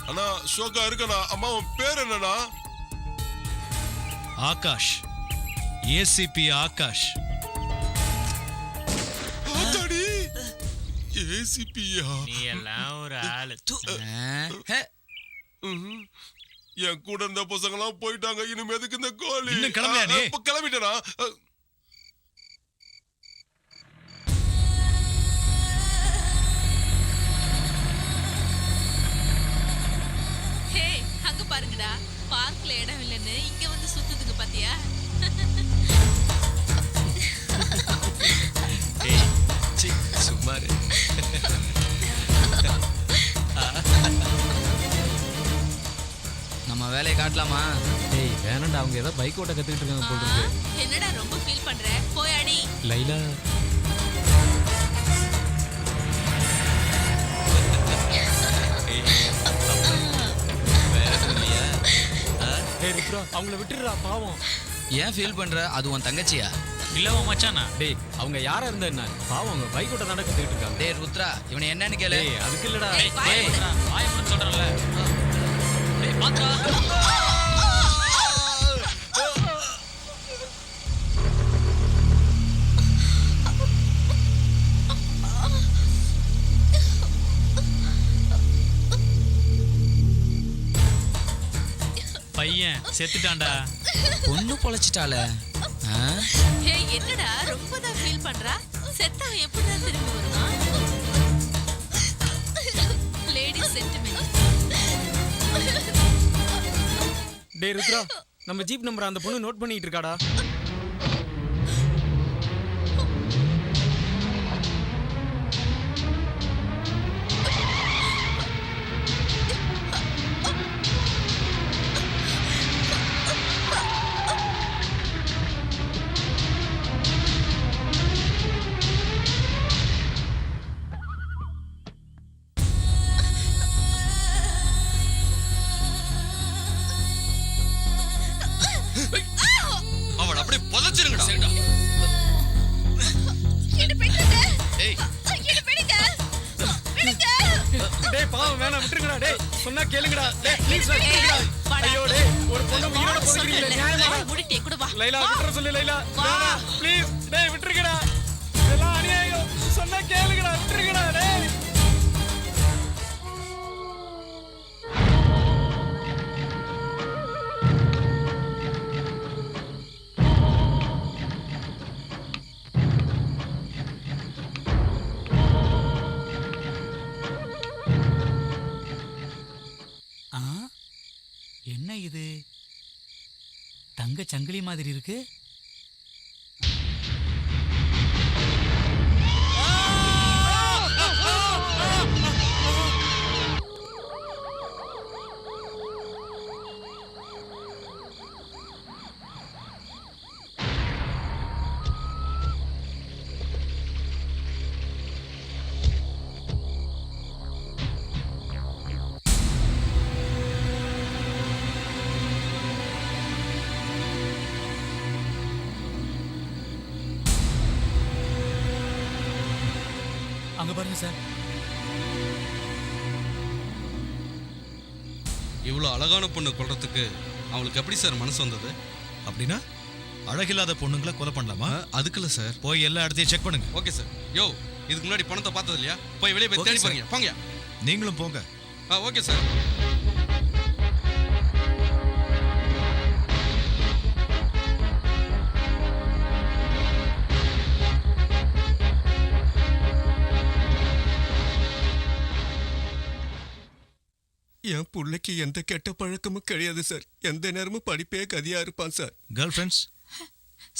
அண்ணா ஷோக்கா இருக்கண்ணா. அம்மா உன் பேர் என்னண்ணா? ஆகாஷ், ஏசிபி ஆகாஷ். ஏசிபியா? நீ எல்லாம் ஒரு ஆளு. என் கூட இருந்த பசங்க எல்லாம் போயிட்டாங்க. இனிமே எதுக்கு இந்த கோலி? இன்னும் கிளம்பியா நீ? கிளம்பிட்டேனா? ஹே அங்க பாருங்கடா, பார்க்ல இடம் இல்லைன்னு இங்க வந்து சுத்துதுங்க பாத்தியா? சும்மாரு. நம்ம வேலையை காட்டலாமா? டேய் வேணாண்டா, அவங்க ஏதோ பைக் ஓட்ட கத்துக்கிட்டு இருக்காங்க போல இருக்கு. என்னடா ரொம்ப ஃபீல் பண்ற? போய் அடி. லைலா அவங்கள விட்டுடுறா பாவம். ஏன் ஃபீல் பண்ற? அது உன் தங்கச்சியா? இல்லவா மச்சானா? டேய் அவங்க யாரா இருந்தா என்ன, பாவம் அவங்க பைக் ஓட்ட தான் கத்துக்கிட்டு இருக்காங்க. டேய் ருத்ரா, இவனை என்னன்னு கேளு. அதுக்கு இல்லடா. வாய் சொல்றல. டேய் பாத்ரா. பையன் செத்துட்டான்டா. பொண்ணு பொழைச்சிட்டால. ஹே என்னடா ரொம்ப தான் ஃபீல் பண்றா? செத்தவன் எப்படிதான் திரும்பி வருவான்? Lady sentiment. டேய் ருத்ரா, நம்ம ஜீப் நம்பர் அந்த பொண்ணு நோட் பண்ணிட்டு இருக்காடா. அவளை அப்படியே புதைச்சிருங்கடா. டேய் பாவம் வேணாம், விட்டுருங்கடா. டேய் சொன்னா கேளுங்கடா. டேய் ப்ளீஸ் விட்டுருங்கடா. ஐயோ டேய், ஒரு பொண்ணு உயிரோட போகிறீங்களே, நியாயமா? முடிட்டே கூட வா. லைலா விட்டுற சொல்லு லைலா. வேணாம் ப்ளீஸ். டேய் விட்டுருங்கடா. இதெல்லாம் அநியாயம். சொன்னா கேளுங்கடா, விட்டுருங்கடா. டேய் என்ன இது? தங்க சங்கிலி மாதிரி இருக்கு. அங்க பாருங்க சார். இவ்வளோ அழகான பொண்ணு கொல்றதுக்கு அவங்களுக்கு எப்படி சார் மனசு வந்தது? அப்படின்னா அழகில்லாத பொண்ணுங்களை கொலை பண்ணலாமா? அதுக்குல்ல சார். போய் எல்லா இடத்தையும் செக் பண்ணுங்க. Okay sir. யோ, இதுக்கு முன்னாடி பணத்தை பார்த்தது இல்லையா? போய் வெளியே போய் தேடி பாருங்க. போங்க. நீங்களும் போங்க. Okay sir. என் பிள்ளைக்கு எந்த கெட்ட பழக்கமும் கிடையாது சார். எந்த நேரமும் படிப்பே கதியா இருப்பான் சார். Girl friends?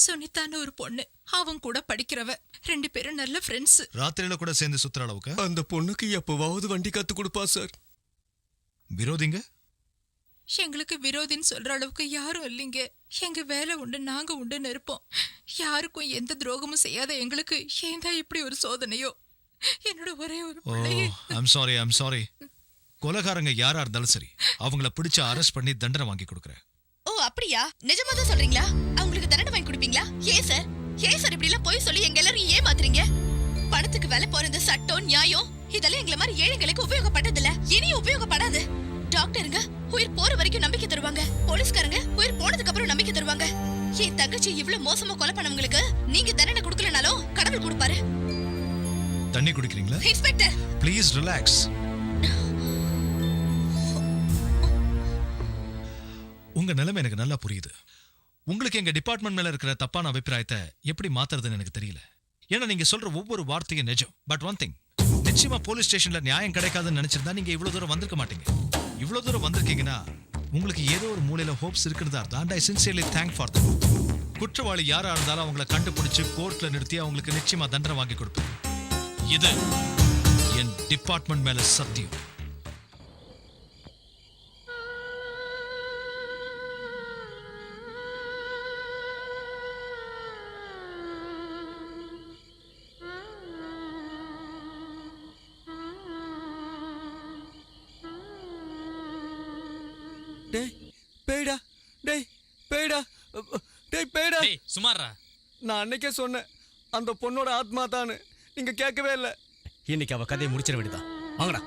சுனிதான்னு ஒரு பொண்ணு, அவன் கூட படிக்கிறவ. 2 பேரும் நல்ல ஃப்ரெண்ட்ஸ். ராத்திரியில கூட சேர்ந்து சுத்துற அளவுக்கு? அந்த பொண்ணுக்கு எப்பவாவது வண்டி கத்து கொடுப்பா சார். விரோதிங்க? எங்களுக்கு விரோதின்னு சொல்ற அளவுக்கு யாரும் இல்லைங்க. எங்க வேலை உண்டு, நாங்க உண்டுன்னு இருப்போம். யாருக்கும் எந்த துரோகமும் செய்யாத எங்களுக்கு ஏன் தான் இப்படி ஒரு சோதனையோ? என்னோட ஒரே ஒரு பிள்ளையே. I'm sorry. கொலைகாரங்க யாரா இருந்தாலும் சரி, அவங்கள பிடிச்சு அரெஸ்ட் பண்ணி தண்டனை வாங்கி கொடுக்குறேன். ஓ அப்படியா? நிஜமா தான் சொல்றீங்களா? அவங்களுக்கு தண்டனை வாங்கி கொடுப்பீங்களா? ஏன் சார் இப்படி எல்லாம் போய் சொல்லி எங்க எல்லாரும் ஏமாத்துறீங்க? பணத்துக்கு வேலை போற இந்த சட்டம் நியாயம் இதெல்லாம் எங்களை மாதிரி ஏழைங்களுக்கு உபயோகப்பட்டதில்ல, இனியும் உபயோகப்படாது. டாக்டருங்க உயிர் போற வரைக்கும் நம்பிக்கை தருவாங்க, போலீஸ்காரங்க உயிர் போனதுக்கு அப்புறம் நம்பிக்கை தருவாங்க. என் தங்கச்சி இவ்வளவு மோசமா கொலை பண்ணவங்களுக்கு நீங்க தண்டனை கொடுக்கலனாலும் கடவுள் கொடுப்பாரு. தண்ணி குடிக்கிறீங்களா? Inspector please relax. உங்க நிலைமை எனக்கு நல்லா புரியுது. உங்களுக்கு எங்க டிபார்ட்மெண்ட் மேல இருக்கிற தப்பான அபிப்பிராயத்தை எப்படி மாத்துறதுன்னு எனக்கு தெரியல. ஏன்னா நீங்க சொல்ற ஒவ்வொரு வார்த்தையும் நிஜம். பட் ஒன் திங், நிச்சயமா போலீஸ் ஸ்டேஷன்ல நியாயம் கிடைக்காதுன்னு நினைச்சிருந்தா நீங்க இவ்வளவு தூரம் வந்திருக்க மாட்டீங்க. இவ்வளவு தூரம் வந்திருக்கீங்கன்னா உங்களுக்கு ஏதோ ஒரு மூலையில ஹோப்ஸ் இருக்கிறதா இருந்தா, and I sincerely thank for them. குற்றவாளி யாரா இருந்தாலும் அவங்கள கண்டுபிடிச்சு கோர்ட்ல நிறுத்தி அவங்களுக்கு நிச்சயமா தண்டனை வாங்கி கொடுப்பேன். இது என் டிபார்ட்மெண்ட் மேல சத்தியம். சுமாரா, நான் அன்னைக்கே சொன்னேன் அந்த பொண்ணோட ஆத்மா தானு. நீங்க கேட்கவே இல்லை. இன்னைக்கு அவ கதையை முடிச்சிட வேண்டியதான். வாங்கடா.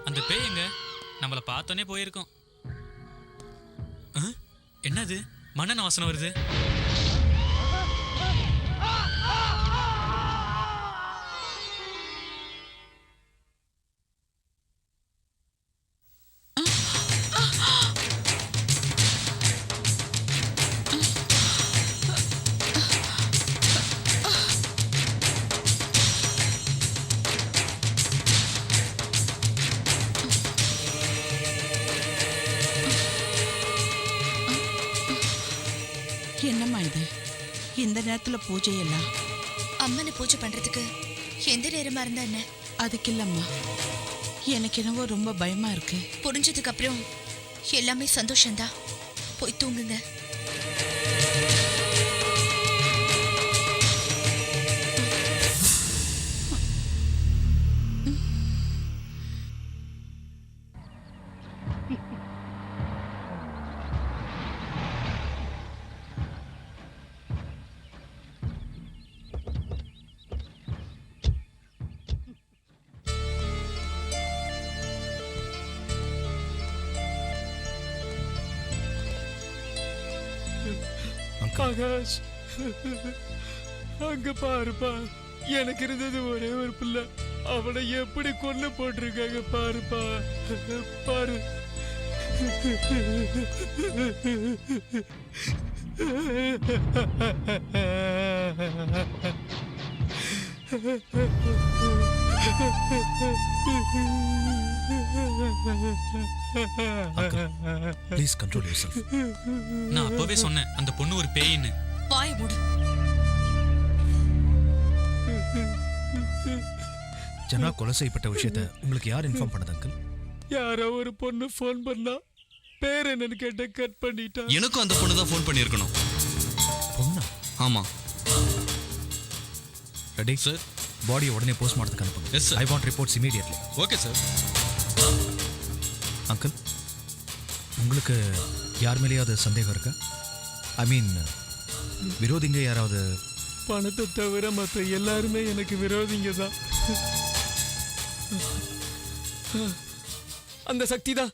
அந்த பேய் எங்க? நம்மள பார்த்தோன்னே போயிருக்கோம். என்னது மண்ணெண்ணெய் வாசனை வருது? இந்த நேரத்துல பூஜை எல்லாம் அம்மனை பூஜை பண்றதுக்கு எந்த நேரமா இருந்தா என்ன? அதுக்கு இல்லம்மா, எனக்கு என்னவோ ரொம்ப பயமா இருக்கு. புரிஞ்சதுக்கு அப்புறம் எல்லாமே சந்தோஷம்தான். போய் தூங்குங்க. ஆகாஷ், அங்க பாருப்பா, எனக்கு இருந்தது ஒரே ஒரு பிள்ளை, அவனை எப்படி கொல்ல போட்டிருக்காங்க பாருப்பா, பாரு. Please control yourself. நான் அப்பவே சொன்னேன் அந்த பொண்ணு ஒரு பேயின்னு. வாய் மூடு. ஜனா கொலை செய்யப்பட்ட விஷயத்தை உங்களுக்கு யார் இன்ஃபார்ம் பண்ணது அங்கிள்? யாரோ ஒரு பொண்ணு ஃபோன் பண்ணா, பேர் என்னன்னு கேட்ட கட் பண்ணிட்டா. எனக்கும் அந்த பொண்ணு தான் ஃபோன் பண்ணியிருக்கணும். பொண்ணா? ஆமா. ரெடி சார், பாடியை உடனே போஸ்ட்மார்ட்டத்துக்கு அனுப்புங்க. Yes sir. I want reports immediately. Okay sir. Uncle, உங்களுக்கு யார் மேலேயாவது சந்தேகம் இருக்கா? ஐ மீன், விரோதிங்க யாராவது? பணத்தை தவிர மற்ற எல்லாருமே எனக்கு விரோதிங்க தான். அந்த சக்தி தான்,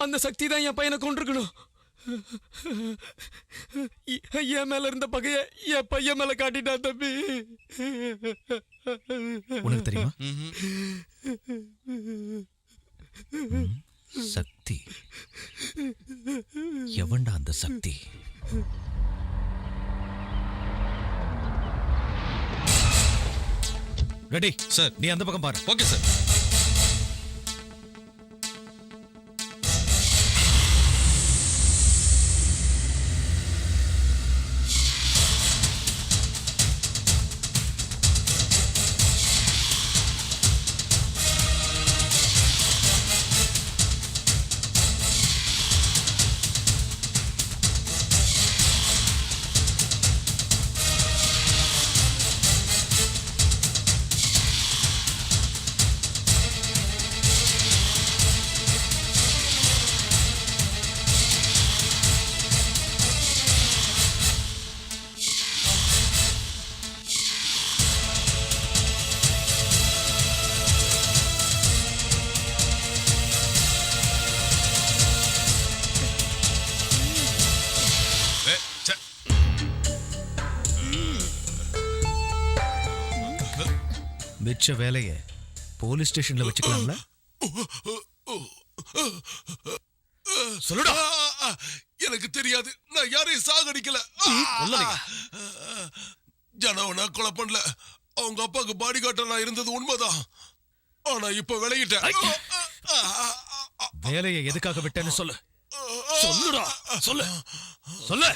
அந்த சக்தி தான் என் பையனை கொண்டிருக்கணும். என் மேல இருந்த பகைய என் பையன் மேல காட்டிட்டா தம்பி. உனக்கு தெரியுமா? சக்தி எவன்டா அந்த சக்தி? Ready sir. நீ அந்த பக்கம் பாரு. Okay sir. மிச்ச வேலையை போலீஸ் ஸ்டேஷன்ல வச்சுக்கலாம்ல? சொல்லுடா. எனக்கு தெரியாது, நான் யாரையும் சாகடிக்கல. ஜனவனா கொலை பண்ணல. அவங்க அப்பாவுக்கு பாடி கார்டா நான் இருந்தது உண்மைதான். ஆனா இப்ப விலகிட்டேன். வேலையை எதுக்காக விட்டேன்னு சொல்லு. சொல்லுடா, சொல்லு சொல்லு.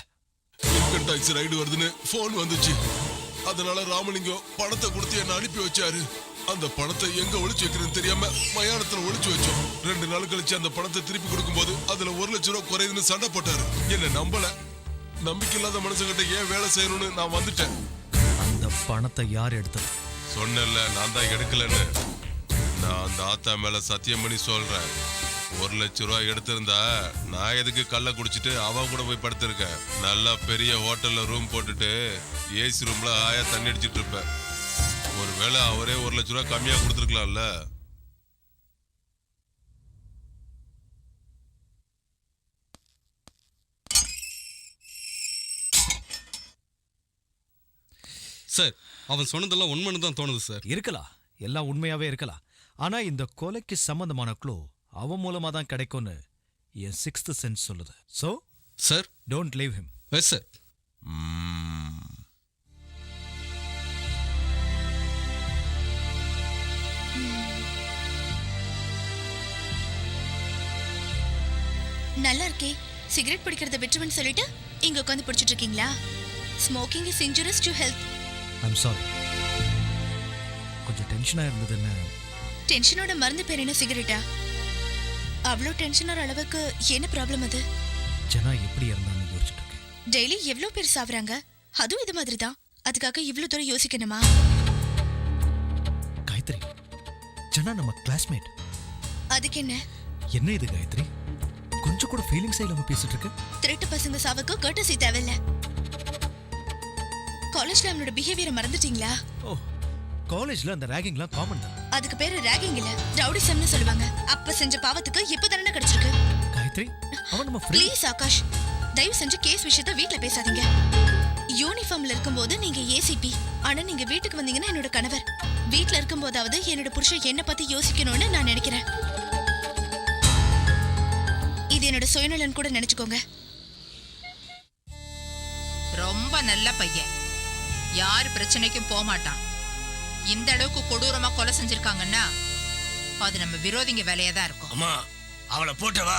இன்கம் டாக்ஸ் ரைடு வருதுன்னு போன் வந்துச்சு. அதனால ராமலிங்கம் பணத்தை கொடுத்து என்ன அனுப்பி வச்சாரு. அந்த பணத்தை எங்க ஒளிச்சு வைக்கிறதுன்னு தெரியாம மயானத்துல ஒளிச்சு வச்சோம். 2 நாள் கழிச்சு அந்த பணத்தை திருப்பி கொடுக்கும்போது அதுல 1 லட்சம் ரூபாய் குறையுதுன்னு சண்டை போட்டாரு. என்ன நம்பல. நம்பிக்கை இல்லாத மனுஷங்கிட்ட ஏன் வேலை செய்யணும்னு நான் வந்துட்டேன். அந்த பணத்தை யார் எடுத்தது? சொன்னல, நான் தான் எடுக்கலன்னு. நான் அந்த ஆத்தா மேல சத்தியம் பண்ணி சொல்றேன். 1 லட்சம் ரூபாய் எடுத்திருந்தா நான் எதுக்கு கள்ள குடிச்சிட்டு அவன் கூட போய் படுத்திருக்கேன். நல்லா பெரிய ஹோட்டல்ல ரூம் போட்டுட்டு ஏசி ரூம்ல ஆயா தண்ணி அடிச்சிட்டு இருப்பேன். ஒருவேளை அவரே 1 லட்சம் ரூபாய் கம்மியா கொடுத்துருக்கலாம்ல. சார், அவன் சொன்னதெல்லாம் உண்மைன்னு தான் தோணுது சார். இருக்கலாம், எல்லாம் உண்மையாவே இருக்கலாம். ஆனா இந்த கொலைக்கு சம்பந்தமான க்ளூ அவன் மூலமா தான் கிடைக்கும்னு என் 6th சென்ஸ் சொல்லுது. So sir, don't leave him. Yes sir. நல்லா இருக்கே. சிகரெட் பிடிக்கிறத விட்டுருவேன்னு சொல்லிட்டு இங்க உட்காந்து பிடிச்சிட்டு இருக்கீங்களா? Smoking is injurious to health. I'm sorry. கொஞ்சம் டென்ஷனாக இருந்ததுன்னு. டென்ஷனோட மருந்து பேர் என்ன? சிகரெட்டா? அவ்வளோ டென்ஷன் ஆகிற அளவுக்கு என்ன ப்ராப்ளம் அது? ஜனா எப்படி இருந்தான்னு யோசிச்சுட்டு இருக்கேன். டெய்லி எவ்வளோ பேர் சாவுறாங்க, அதுவும் இது மாதிரி தான். அதுக்காக இவ்வளோ தூரம் யோசிக்கணுமா? காயத்ரி, ஜனா நம்ம கிளாஸ்மேட். அதுக்கு என்ன? என்ன இது காயத்ரி, கொஞ்சம் கூட ஃபீலிங்ஸே இல்லாம பேசிட்டு இருக்க? திருட்டு பசங்க சாவுக்கு கர்ட்டசி தேவையில்ல. காலேஜ்ல அவனோட பிஹேவியரை மறந்துட்டீங்களா? ஓ, காலேஜ்ல அந்த ராகிங்லாம் காமன் தான். அதுக்கு பேரு ராகிங் இல்ல, ரவுடிசம்னு சொல்லுவாங்க. அப்ப செஞ்ச பாவத்துக்கு இப்ப தானே கிடைச்சிருக்கு. காயத்ரி, அவன் நம்ம ப்ளீஸ் ஆகாஷ், தயவு செஞ்சு கேஸ் விஷயத்தை வீட்ல பேசாதீங்க. யூனிஃபார்ம்ல இருக்கும்போது நீங்க ஏசிபி, ஆனா நீங்க வீட்டுக்கு வந்தீங்கன்னா என்னோட கணவர். வீட்ல இருக்கும்போதாவது என்னோட புருஷன் என்ன பத்தி யோசிக்கணும்னு நான் நினைக்கிறேன். இது என்னோட சுயநலன் கூட நினைச்சுக்கோங்க. ரொம்ப நல்ல பையன், யார் பிரச்சனைக்கும் போக மாட்டான். இந்த அளவுக்கு கொடூரமா கொலை செஞ்சிருக்காங்கன்னா அது நம்ம விரோதிங்க வேலையா தான் இருக்கும். அம்மா, அவளை போட்டவா?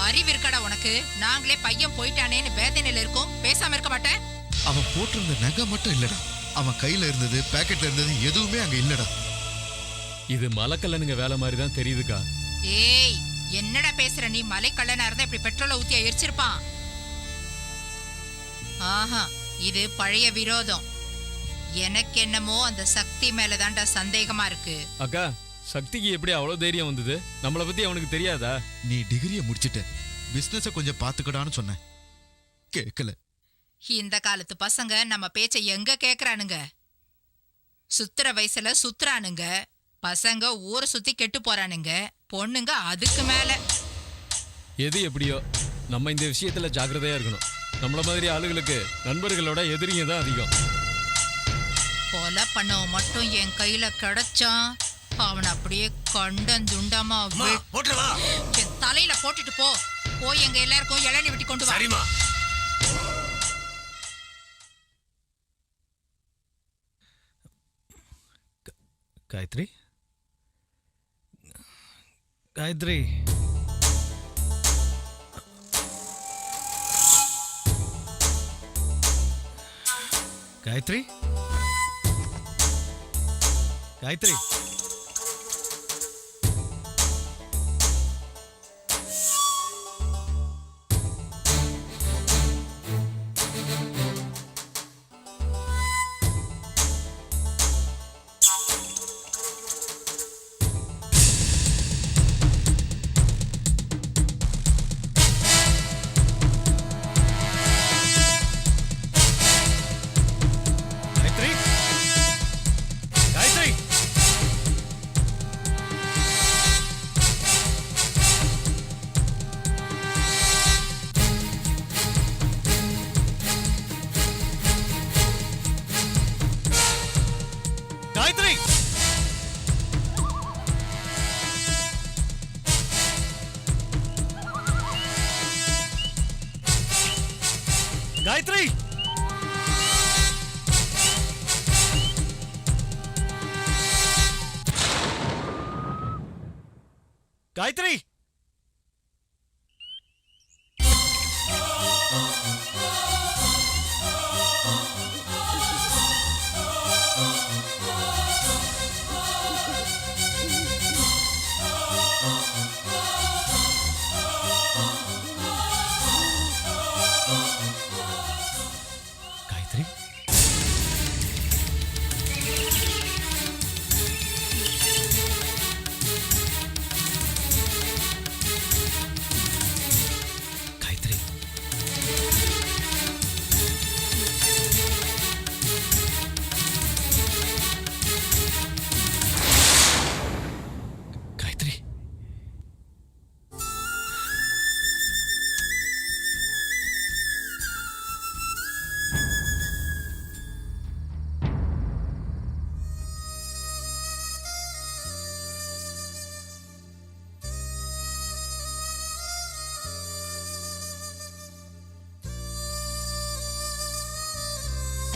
அறிவு இருக்கடா உனக்கு? நாங்களே பையன் போயிட்டானேன்னு வேதனையில இருக்கோம், பேசாம இருக்க மாட்டேன். அவன் போட்டிருந்த நகை மட்டும் இல்லடா, அவன் கையில இருந்தது பாக்கெட்ல இருந்தது எதுவுமே அங்க இல்லடா. இது மலக்கல்லனுங்க வேலை மாதிரி தான் தெரியுதுக்கா. ஏய், என்னடா பேசுற நீ? மலை கள்ளனா இருந்தா இப்படி பெட்ரோலை ஊத்தி எரிச்சிருப்பான். ஆஹா, இது பழைய விரோதம். எனக்கு என்னமோ அந்த சக்தி மேலதான்டா சந்தேகமா இருக்கு. அக்கா, சக்திக்கு எப்படி அவ்வளவு தைரியம் வந்தது? நம்மளை பத்தி அவனுக்கு தெரியாதா? நீ டிகிரியை முடிச்சிட்ட, பிசினஸ கொஞ்சம் பாத்துக்கடான்னு சொன்ன, கேட்கல. இந்த காலத்து பசங்க நம்ம பேச்சை எங்க கேக்குறானுங்க? சுத்துற வயசுல சுத்துறானுங்க. பசங்க ஊரை சுத்தி கெட்டு போறானுங்க, பொண்ணுங்க அதுக்கு மேல. எது எப்படியோ நம்ம இந்த விஷயத்துல ஜாக்கிரதையா இருக்கணும். நம்மள மாதிரி ஆளுகளுக்கு நண்பர்களோட எதிரிங்க தான் அதிகம். கொலை பண்ணவன் மட்டும் என் கையில கிடைச்சான், அவன் அப்படியே கண்டந்துண்டமா என் தலையில போட்டுட்டு போ. போய் எங்க எல்லாருக்கும் இளநீ வெட்டி கொண்டு வா. காயத்ரி, காயத்ரி, காயத்ரி, காயத்ரி. காயத்ரி, காயத்ரி,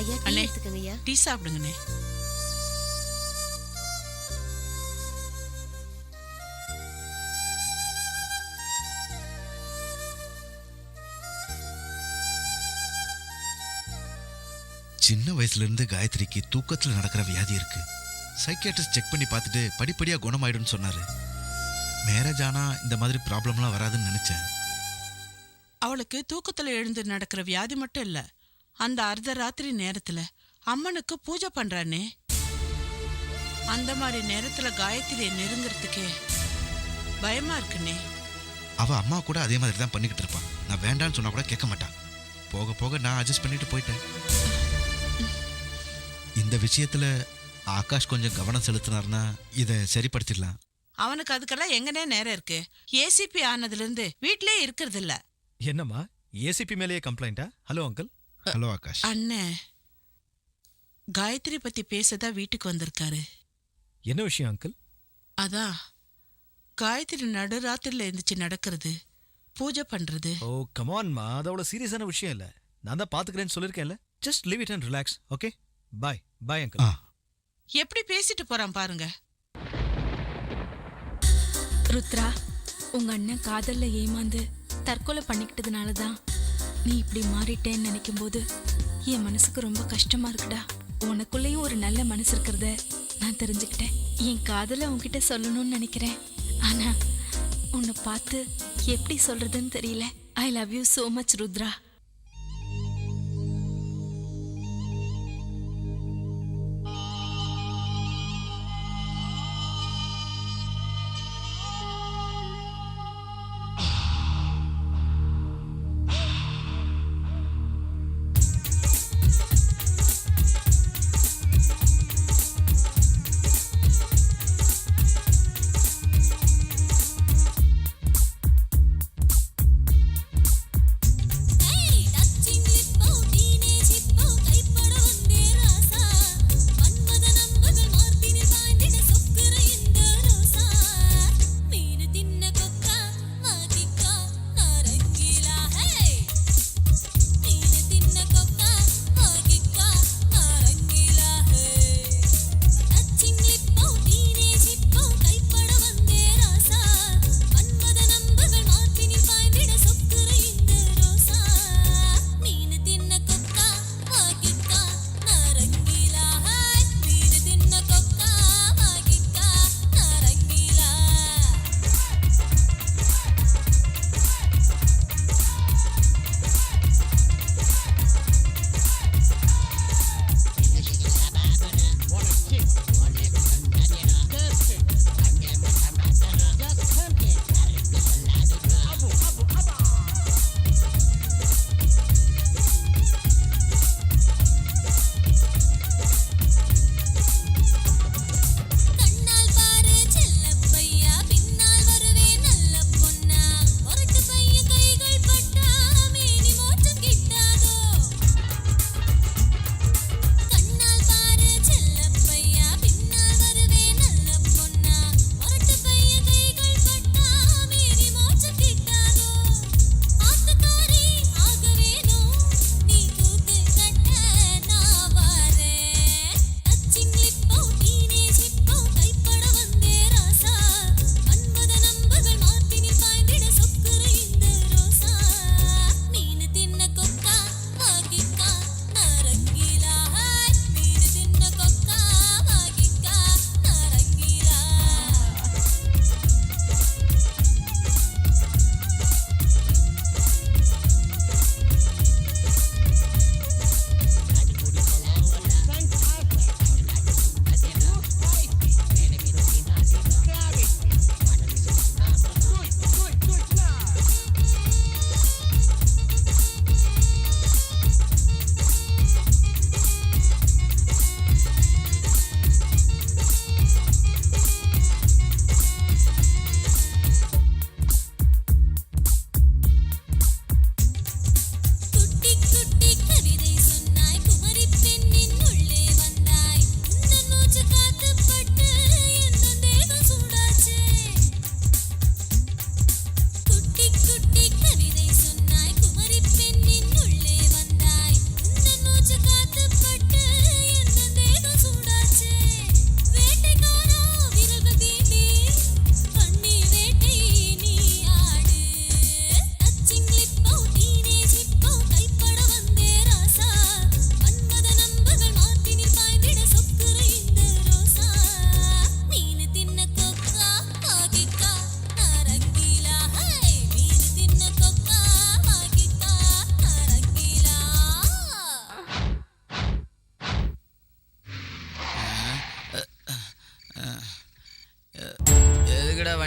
ஐயா, டீ எடுத்துக்கங்க ஐயா. டீ சாப்பிடுங்கண்ணே. சின்ன வயசுல இருந்து காயத்ரிக்கு தூக்கத்துல நடக்கிற வியாதி இருக்கு. சைக்கியாட்ரிஸ்ட் செக் பண்ணி பார்த்துட்டு படிப்படியா குணமாயிடும்னு சொன்னாரு. மேரேஜ் ஆனா இந்த மாதிரி ப்ராப்ளம்லாம் வராதுன்னு நினைச்சேன். அவளுக்கு தூக்கத்துல எழுந்து நடக்கிற வியாதி மட்டும் இல்ல, அந்த அர்த்த ராத்திரி நேரத்துல அம்மனுக்கு பூஜை பண்றானே, அந்த மாதிரி நேரத்துல காயத்ரியை நெருங்கிறதுக்கே பயமா இருக்குனே. அவ அம்மா கூட அதே மாதிரி தான் பண்ணிக்கிட்டு இருப்பான். நான் வேண்டான்னு சொன்னா கூட கேட்க மாட்டான். போக போக நான் அட்ஜஸ்ட் பண்ணிட்டு போயிட்டேன். இந்த விஷயத்துல ஆகாஷ் கொஞ்சம் கவனம் செலுத்தினார்னா இதை சரிப்படுத்திடலாம். அவனுக்கு அதுக்கெல்லாம் எங்கனே நேரம் இருக்கு? ஏசிபி ஆனதுல இருந்து வீட்லயே இருக்கிறது இல்ல. என்னம்மா ஏசிபி மேலேயே கம்ப்ளைண்டா? Hello uncle. ஹலோ ஆகாஷ். அண்ணே, காயத்ரி பத்தி பேசதான் வீட்டுக்கு வந்திருக்காரு. என்ன விஷயம் அங்கிள்? அதான் காயத்ரி நடுராத்திரில எழுந்துச்சு நடக்கிறது, பூஜை பண்றது. ஓ கமான்மா, அது அவ்வளவு சீரியஸான விஷயம் இல்ல. நான் தான் பாத்துக்கிறேன்னு சொல்லிருக்கேன்ல. Just leave it and relax. Okay bye. Bye uncle. எப்படி பேசிட்டு போறான் பாருங்க. ருத்ரா, உங்க அண்ணன் காதல்ல ஏமாந்து தற்கொலை பண்ணிக்கிட்டதுனால தான் நீ இப்படி மாறிட்டேன்னு நினைக்கும் போது என் மனசுக்கு ரொம்ப கஷ்டமா இருக்குடா. உனக்குள்ளேயும் ஒரு நல்ல மனசு இருக்கிறத நான் தெரிஞ்சுக்கிட்டேன். என் காதலை உன்கிட்ட சொல்லணும்னு நினைக்கிறேன், ஆனா உன்னை பார்த்து எப்படி சொல்றதுன்னு தெரியல. I love you so much Rudra.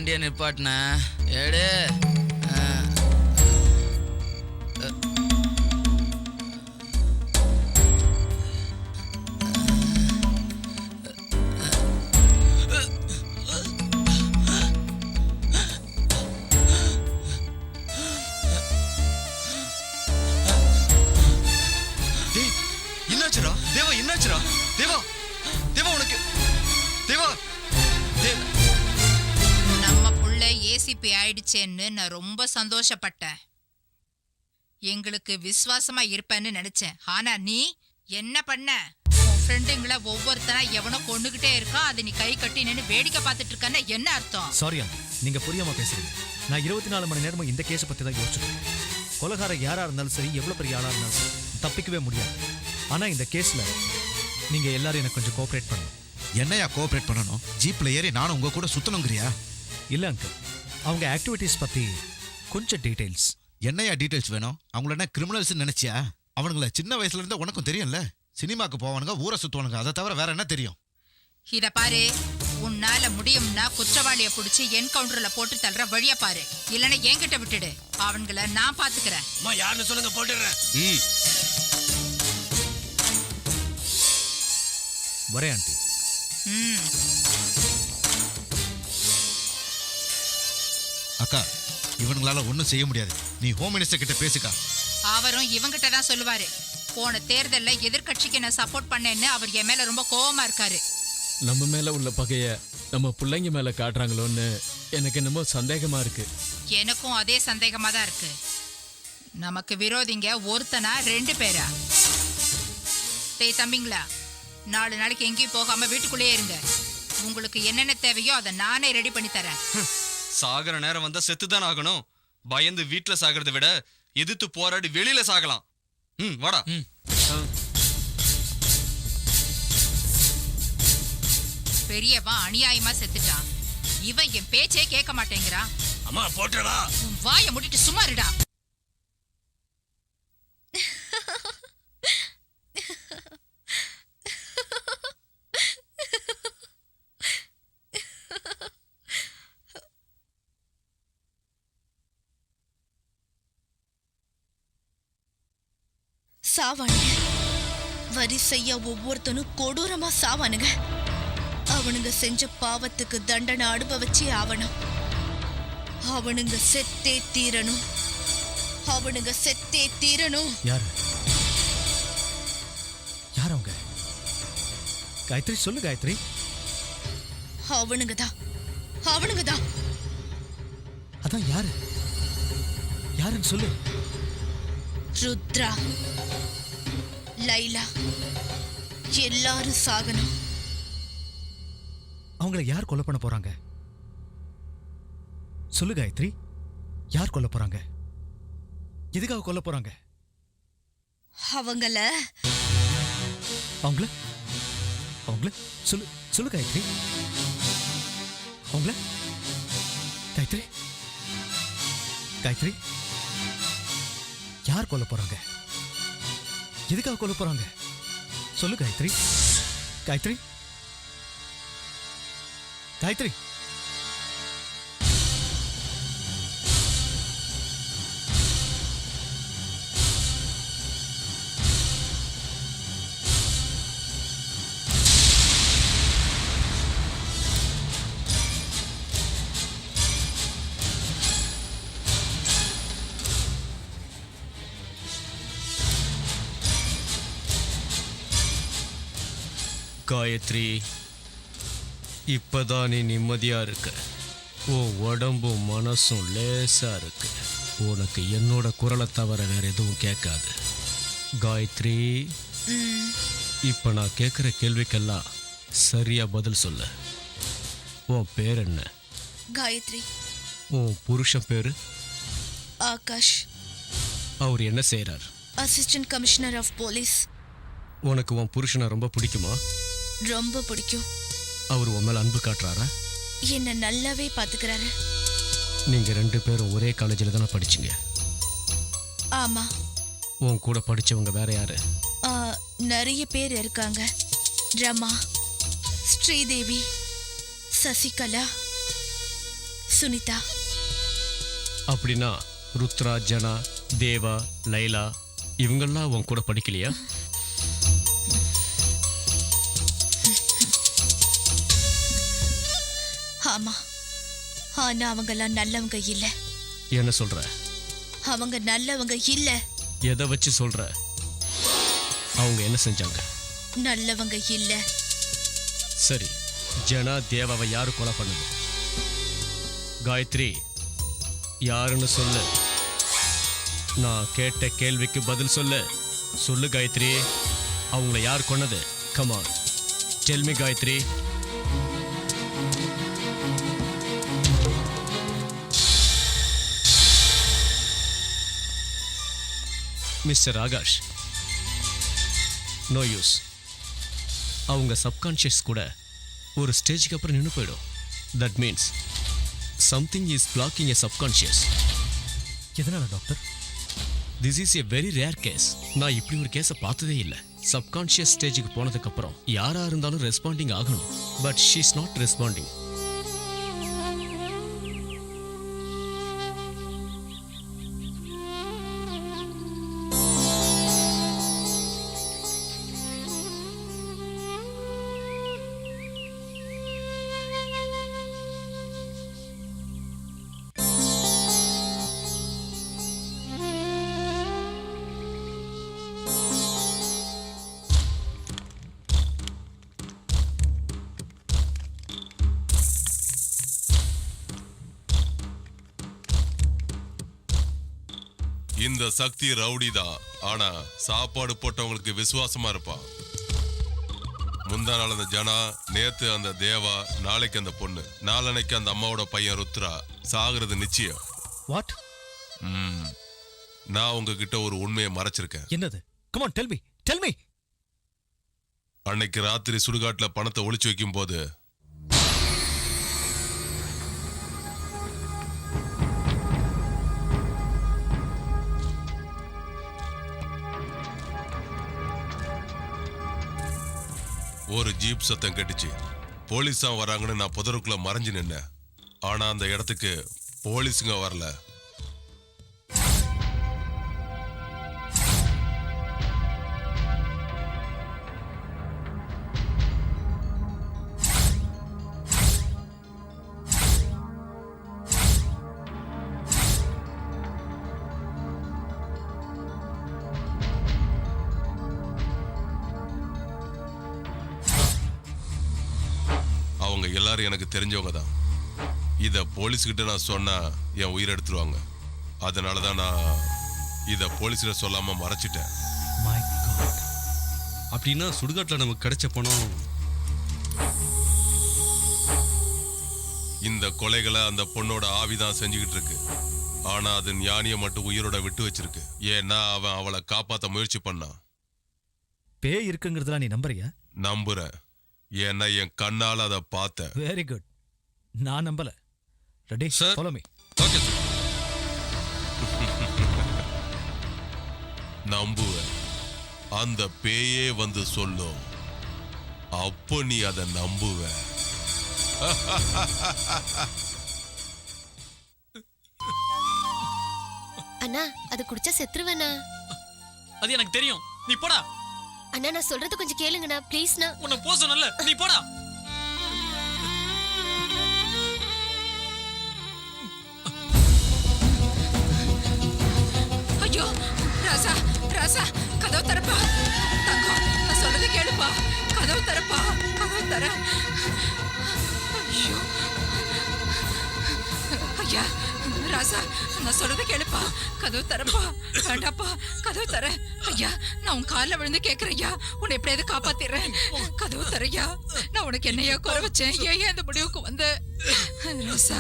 வண்டியை நிப்பாட்டின ஏடு என்னாச்சுடா தேவா? என்னாச்சுடா தேவா? தேவா உனக்கு தேவா நம்ம புள்ள ஏசிபி ஆயிடுச்சேன்னு நான் ரொம்ப சந்தோஷப்பட்டேன். எங்களுக்கு விசுவாசமா இருப்பேன்னு நினைச்சேன். ஆனா நீ என்ன பண்ண? உன் ஃப்ரெண்டுங்களை ஒவ்வொருத்தனா எவனோ கொண்டுகிட்டே இருக்கான், அதை நீ கை கட்டி நின்று வேடிக்கை பார்த்துட்டு இருக்கன்னு என்ன அர்த்தம்? சாரி நீங்க புரியாம பேசுறீங்க. நான் 24 மணி நேரமும் இந்த கேஸை பத்தி தான் யோசிச்சுட்டு கொலைகாரம் யாரா இருந்தாலும் சரி, எவ்வளவு பெரிய ஆளா இருந்தாலும் சரி, தப்பிக்கவே முடியாது. ஆனா இந்த கேஸ்ல நீங்க எல்லாரும் எனக்கு கொஞ்சம் கோஆபரேட் பண்ணணும். என்னையா கோஆபரேட் பண்ணணும்? ஜீப்ல ஏறி நானும் உங்க கூட சுத்தணுங்கிறியா? இல்ல அங்கிள், அவங்க ஆக்டிவிட்டீஸ் பத்தி கொஞ்சம் டீடைல்ஸ். என்னையா டீடைல்ஸ் வேணும்? அவங்கள என்ன கிரிமினல்ஸ் நினைச்சியா? அவனுங்கள சின்ன வயசுல இருந்து உனக்கும் தெரியும்ல. சினிமாக்கு போவானுங்க, ஊரை சுத்துவானுங்க, அதை தவிர வேற என்ன தெரியும்? இத பாரு, உன்னால முடியும்னா குற்றவாளிய புடிச்சு என்கவுண்டர்ல போட்டு தள்ளுற வழிய பாரு. இல்லன்னா என்கிட்ட விட்டுடு, அவன்களை நான் பாத்துக்கிறேன். யாருன்னு சொல்லுங்க, போட்டுடுறேன். வரேன் ஆண்டி. அக்கா, இவனுங்களால ஒன்றும் செய்ய முடியாது. நீ ஹோம் மினிஸ்டர் கிட்ட பேசுக்கா. அவரும் இவங்கிட்ட தான் சொல்லுவாரு. போன தேர்தல்ல எதிர்கட்சிக்கு நான் சப்போர்ட் பண்ணேன்னு அவர் என் மேல ரொம்ப கோவமா இருக்காரு. நம்ம மேல உள்ள பகைய நம்ம பிள்ளைங்க மேல காட்டுறாங்களோன்னு எனக்கு என்னமோ சந்தேகமா இருக்கு. எனக்கும் அதே சந்தேகமா தான் இருக்கு. நமக்கு விரோதிங்க ஒருத்தனா 2 பேரா? டேய் தம்பிங்களா, 4 நாளைக்கு எங்கேயும் போகாம வீட்டுக்குள்ளேயே இருங்க. உங்களுக்கு என்னென்ன தேவையோ அதை நானே ரெடி பண்ணி தரேன். சாகர நேரம் வந்தா செத்துதான் ஆகணும். பயந்து வீட்டுல சாகிறத விட எதிர்த்து போராடி வெளியில சாகலாம். வாடா. பெரியவன் அநியாயமா செத்துட்டான். இவன் என் பேச்சே கேட்க மாட்டேங்கிறான். அம்மா போட்டுறவா? வாயை மூடிட்டு சும்மா இருடா. சாவானுங்க. வரிசையா ஒவ்வொருத்தனும் கொடூரமா சாவானுங்க. அவனுங்க செஞ்ச பாவத்துக்கு தண்டனை அனுபவிச்சே ஆவணும். அவனுங்க செத்தே தீரணும். அவனுங்க செத்தே தீரணும். யாரு? யார் அவங்க? காயத்ரி சொல்லு காயத்ரி. அவனுங்க தான், அவனுங்க தான். அதான் யாரு? யாருன்னு சொல்லு. ருத்ரா, லைலா, எல்லாரும் சாகணும். அவங்கள யார் கொலை பண்ண போறாங்க? சொல்லு காயத்ரி, யார் கொல்ல போறாங்க? எதுக்காக கொல்ல போறாங்க? அவங்கள அவங்கள அவங்கள சொல்லு சொல்லு காயத்ரி. அவங்கள காயத்ரி காயத்ரி யார் கொல்ல போறாங்க? எதுக்காக கொல்ல போறாங்க? சொல்லு காயத்ரி. காயத்ரி காயத்ரி காயத்ரி, இப்பதான் நீ நிம்மதியா இருக்க. உன் உடம்பும் மனசும் லேசா இருக்கு. உனக்கு என்னோட குரலை தவிர வேற எதுவும் கேட்காது. காயத்ரி, இப்ப நான் கேட்குற கேள்விக்கெல்லாம் சரியா பதில் சொல்ல. உன் பேர் என்ன? காயத்ரி. உன் புருஷன் பேரு? ஆகாஷ். அவர் என்ன செய்யறார்? Assistant commissioner of police. உனக்கு உன் புருஷனை ரொம்ப பிடிக்குமா? ரொம்ப பிடிக்கும். அவர் உன் மேல அன்பு காட்டுறாரா? என்ன நல்லாவே பாத்துக்கிறாரு. நீங்க 2 பேரும் ஒரே காலேஜில் தானே படிச்சீங்க? ஆமா. உன் கூட படிச்சவங்க வேற யாரு? நிறைய பேர் இருக்காங்க. ரமா, ஸ்ரீதேவி, சசிகலா, சுனிதா. அப்படின்னா ருத்ரா, ஜனா, தேவா, லைலா இவங்கெல்லாம் உன் கூட படிக்கலையா? ஆமா, ஆனா அவங்கெல்லாம் நல்லவங்க இல்ல. என்ன சொல்ற? அவங்க நல்லவங்க இல்ல. எதை வச்சு சொல்ற? அவங்க என்ன செஞ்சாங்க? நல்லவங்க இல்ல. சரி, ஜனா, தேவாவை யாரு கொலை பண்ணுது? காயத்ரி, யாருன்னு சொல்லு. நான் கேட்ட கேள்விக்கு பதில் சொல்லு. சொல்லு காயத்ரி, அவங்கள யார் கொன்னது? Come on, tell me Gayathri. Mister Akash, no use. அவங்க சப்கான்ஷியஸ் கூட ஒரு ஸ்டேஜுக்கு அப்புறம் நின்று போயிடும். That means something is blocking a subconscious. எதனால doctor? This is a very rare case. நான் இப்படி ஒரு கேஸை பார்த்ததே இல்லை. சப்கான்ஷியஸ் ஸ்டேஜுக்கு போனதுக்கு அப்புறம் யாரா இருந்தாலும் ரெஸ்பாண்டிங் ஆகணும். But she is not responding. இந்த சக்தி ரவுடி தான், ஆனா சாப்பாடு போட்டவங்களுக்கு விசுவாசமா இருப்பான். முந்தா நாள் அந்த ஜனா, நேத்து அந்த தேவா, நாளைக்கு அந்த பொண்ணு, நாளனைக்கு அந்த அம்மாவோட பையன் ருத்ரா சாகுறது நிச்சயம். வாட்? நான் உங்ககிட்ட ஒரு உண்மையை மறைச்சிருக்கேன். என்னது? Come on, tell me. அன்னைக்கு ராத்திரி சுடுகாட்டுல பணத்தை ஒளிச்சு வைக்கும் போது ஒரு ஜீப் சத்தம் கேட்டுச்சு. போலீஸா வராங்கன்னு நான் புதருக்குள்ள மறைஞ்சு நின்னேன். ஆனா அந்த இடத்துக்கு போலீஸுங்க வரல. அவங்க எல்லாரும் எனக்கு தெரிஞ்சவங்க தான். இத போலீஸ்கிட்ட நான் சொன்னா என் உயிரை எடுத்துருவாங்க. அதனாலதான் நான் இத போலீஸ்கிட்ட சொல்லாம மறைச்சிட்டேன். அப்படின்னா சுடுகாட்டுல நமக்கு கிடைச்ச பணம் இந்த கொலைகளை அந்த பொண்ணோட ஆவிதான் செஞ்சுக்கிட்டு இருக்கு. ஆனா அது ஞானிய மட்டும் உயிரோட விட்டு வச்சிருக்கு. ஏன்னா அவன் அவளை காப்பாத்த முயற்சி பண்ணான். பேய் இருக்குங்கிறதுலாம் நீ நம்புறியா? நம்புறேன். ஏன்னா என் கண்ணால அதை பார்த்தேன். Very good. நான் நம்பல. ரெடி? Follow me. ஓகே. நம்புவேன். அந்த பேயே வந்து சொல்லும். அப்போ நீ அதை நம்புவ. அண்ணா, அது குடிச்சா செத்துருவேண்ணா. அது எனக்கு தெரியும். நீ போடா. அண்ணா, நான் சொல்றது கொஞ்சம் கேளுங்கண்ணா, ப்ளீஸ்ண்ணா. உன்னை போ சொன்னல, நீ போடா. ஐயோ ராசா, ராசா, கதவு தரப்பா. தங்கம், நான் சொல்றது கேளுப்பா. கதவு தரப்பா, கதவு தர. ஐயோ ஐயா, ராசா, நான் சொல்றது கேளுப்பா. கதவு தரப்பா. வேண்டாப்பா, கதவு தர. ஐயா, நான் உன் காலில் விழுந்து கேட்கிறேன் ஐயா, உன்னை எப்படியாவது காப்பாத்திடுறேன். கதவு தரையா. நான் உனக்கு என்னையா குறை வச்சேன்? ஏன் இந்த முடிவுக்கு வந்த? ராசா,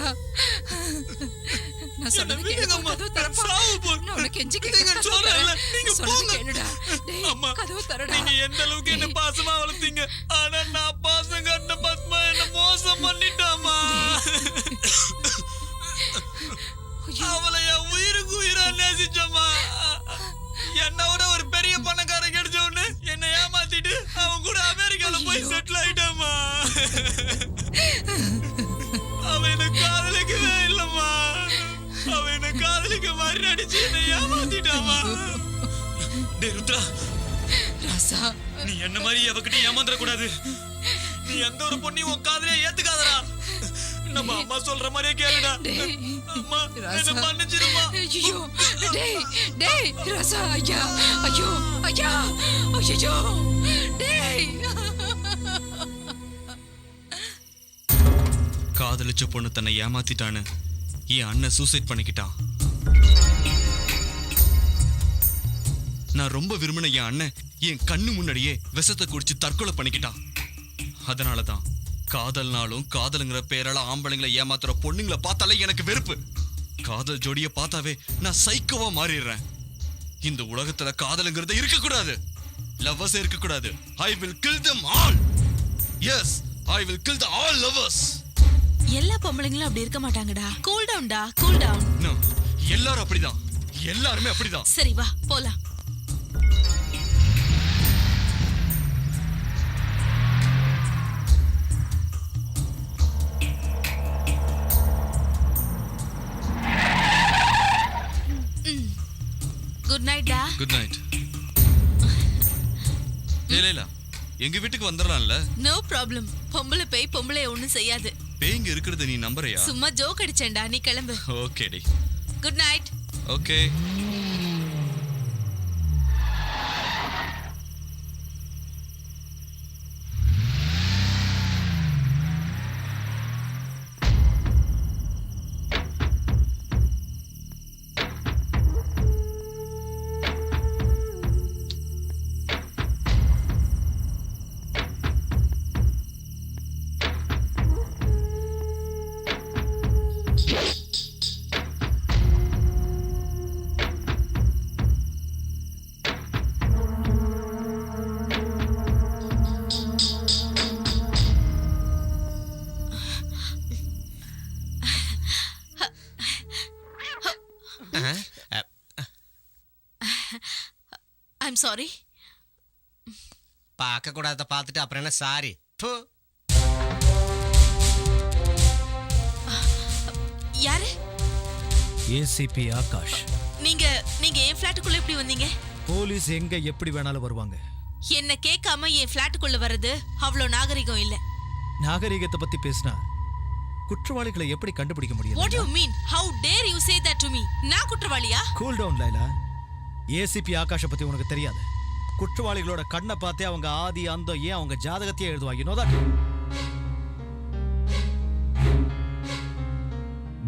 நான் சொல்றது கேளுப்பா. கதவு தரப்பா. நான் உனக்கு எஞ்சி கேட்கிறேன். சொல்றது கேளுடா. டேய், கதவு தரடா. நீங்க எந்த அளவுக்கு என்ன பாசமா வளர்த்தீங்க. ஆனா நான் பாசம் கட்ட பத்மா என்ன மோசம் பண்ணிட்டாமா. அவளை என் உயிருக்கு உயிரா நேசிச்சம்மா. என்னோட ஒரு பெரிய பணக்காரன் கிடைச்ச உடனே என்னை ஏமாத்திட்டு அவன் கூட அமெரிக்கால போய் செட்டில் ஆயிட்டாமா. அவன் என்ன காதலிக்கவே இல்லை. அம்மா. டேய் ருத்ரா, ராசா நீ என்ன மாதிரி அவகிட்ட ஏமாந்துட கூடாது. நீ எந்த ஒரு பொண்ணையும் உன் காதலே ஏத்துக்காதடா. நம்ம அம்மா சொல்ற மாதிரியே கேளுடா. அம்மா என்ன மன்னிச்சிருமா. ஐயோ டேய் டேய் ராசா ஐயா ஐயோ ஐயா ஐயோ டேய். காதலிச்ச பொண்ணு தன்னை ஏமாத்திட்டான்னு என் அண்ணன் சூசைட் பண்ணிக்கிட்டான். நான் ரொம்ப விரும்பின என் அண்ணன் என் கண்ணு முன்னாடியே விஷத்தை குடிச்சு தற்கொலை பண்ணிக்கிட்டான். அதனாலதான் காதல்னாலும் காதலுங்கிற பேரால ஆம்பளைங்களை ஏமாத்துற பொண்ணுங்களை பார்த்தாலே எனக்கு வெறுப்பு. காதல் ஜோடிய பார்த்தாவே நான் சைக்கோவா மாறிடுறேன். இந்த உலகத்துல காதலுங்கிறது இருக்கக்கூடாது, லவ்வர்ஸ் இருக்கக்கூடாது. I will kill them all. Yes, I will kill the all lovers. எல்லா பொம்பளைங்களும் அப்படி இருக்க மாட்டாங்கடா. கூல் டவுன்டா, கூல் டவுன். No, எல்லாரும் அப்படிதான், எல்லாருமே அப்படிதான். சரி வா போலாம். குட் நைட்டா. Good night. லேலா, எங்க வீட்டுக்கு வந்துடலாம்ல? No problem. பொம்பளை பேய் பொம்பளை ஒண்ணும் செய்யாது. பேய்ங்க இருக்கிறத நீ நம்புறியா? சும்மா ஜோக் அடிச்சேன்டா, நீ கிளம்பு. ஓகே டி. Good night. Okay. I'm sorry. பார்க்க கூடாத பார்த்துட்டு அப்புறம் என்ன சாரி? யாரு? ஏசிபி ஆகாஷ். நீங்க என் ஃபிளாட்டுக்குள்ள எப்படி வந்தீங்க? போலீஸ் எங்க எப்படி வேணாலும் வருவாங்க. என்ன கேட்காம என் ஃபிளாட்டுக்குள்ள வர்றது அவ்வளோ நாகரிகம் இல்ல. நாகரிகத்தை பத்தி பேசினா குற்றவாளிகளை எப்படி கண்டுபிடிக்க முடியும்? What do you mean? How dare you say that to me? நான் குற்றவாளியா? Cool down Laila. ஏசிபி ஆகாஷை பத்தி உனக்கு தெரியாது. குற்றவாளிகளோட கண்ணை பார்த்தே அவங்க ஆதி அந்தம் ஏன் அவங்க ஜாதகத்தையே எழுதுவாங்க. You know that?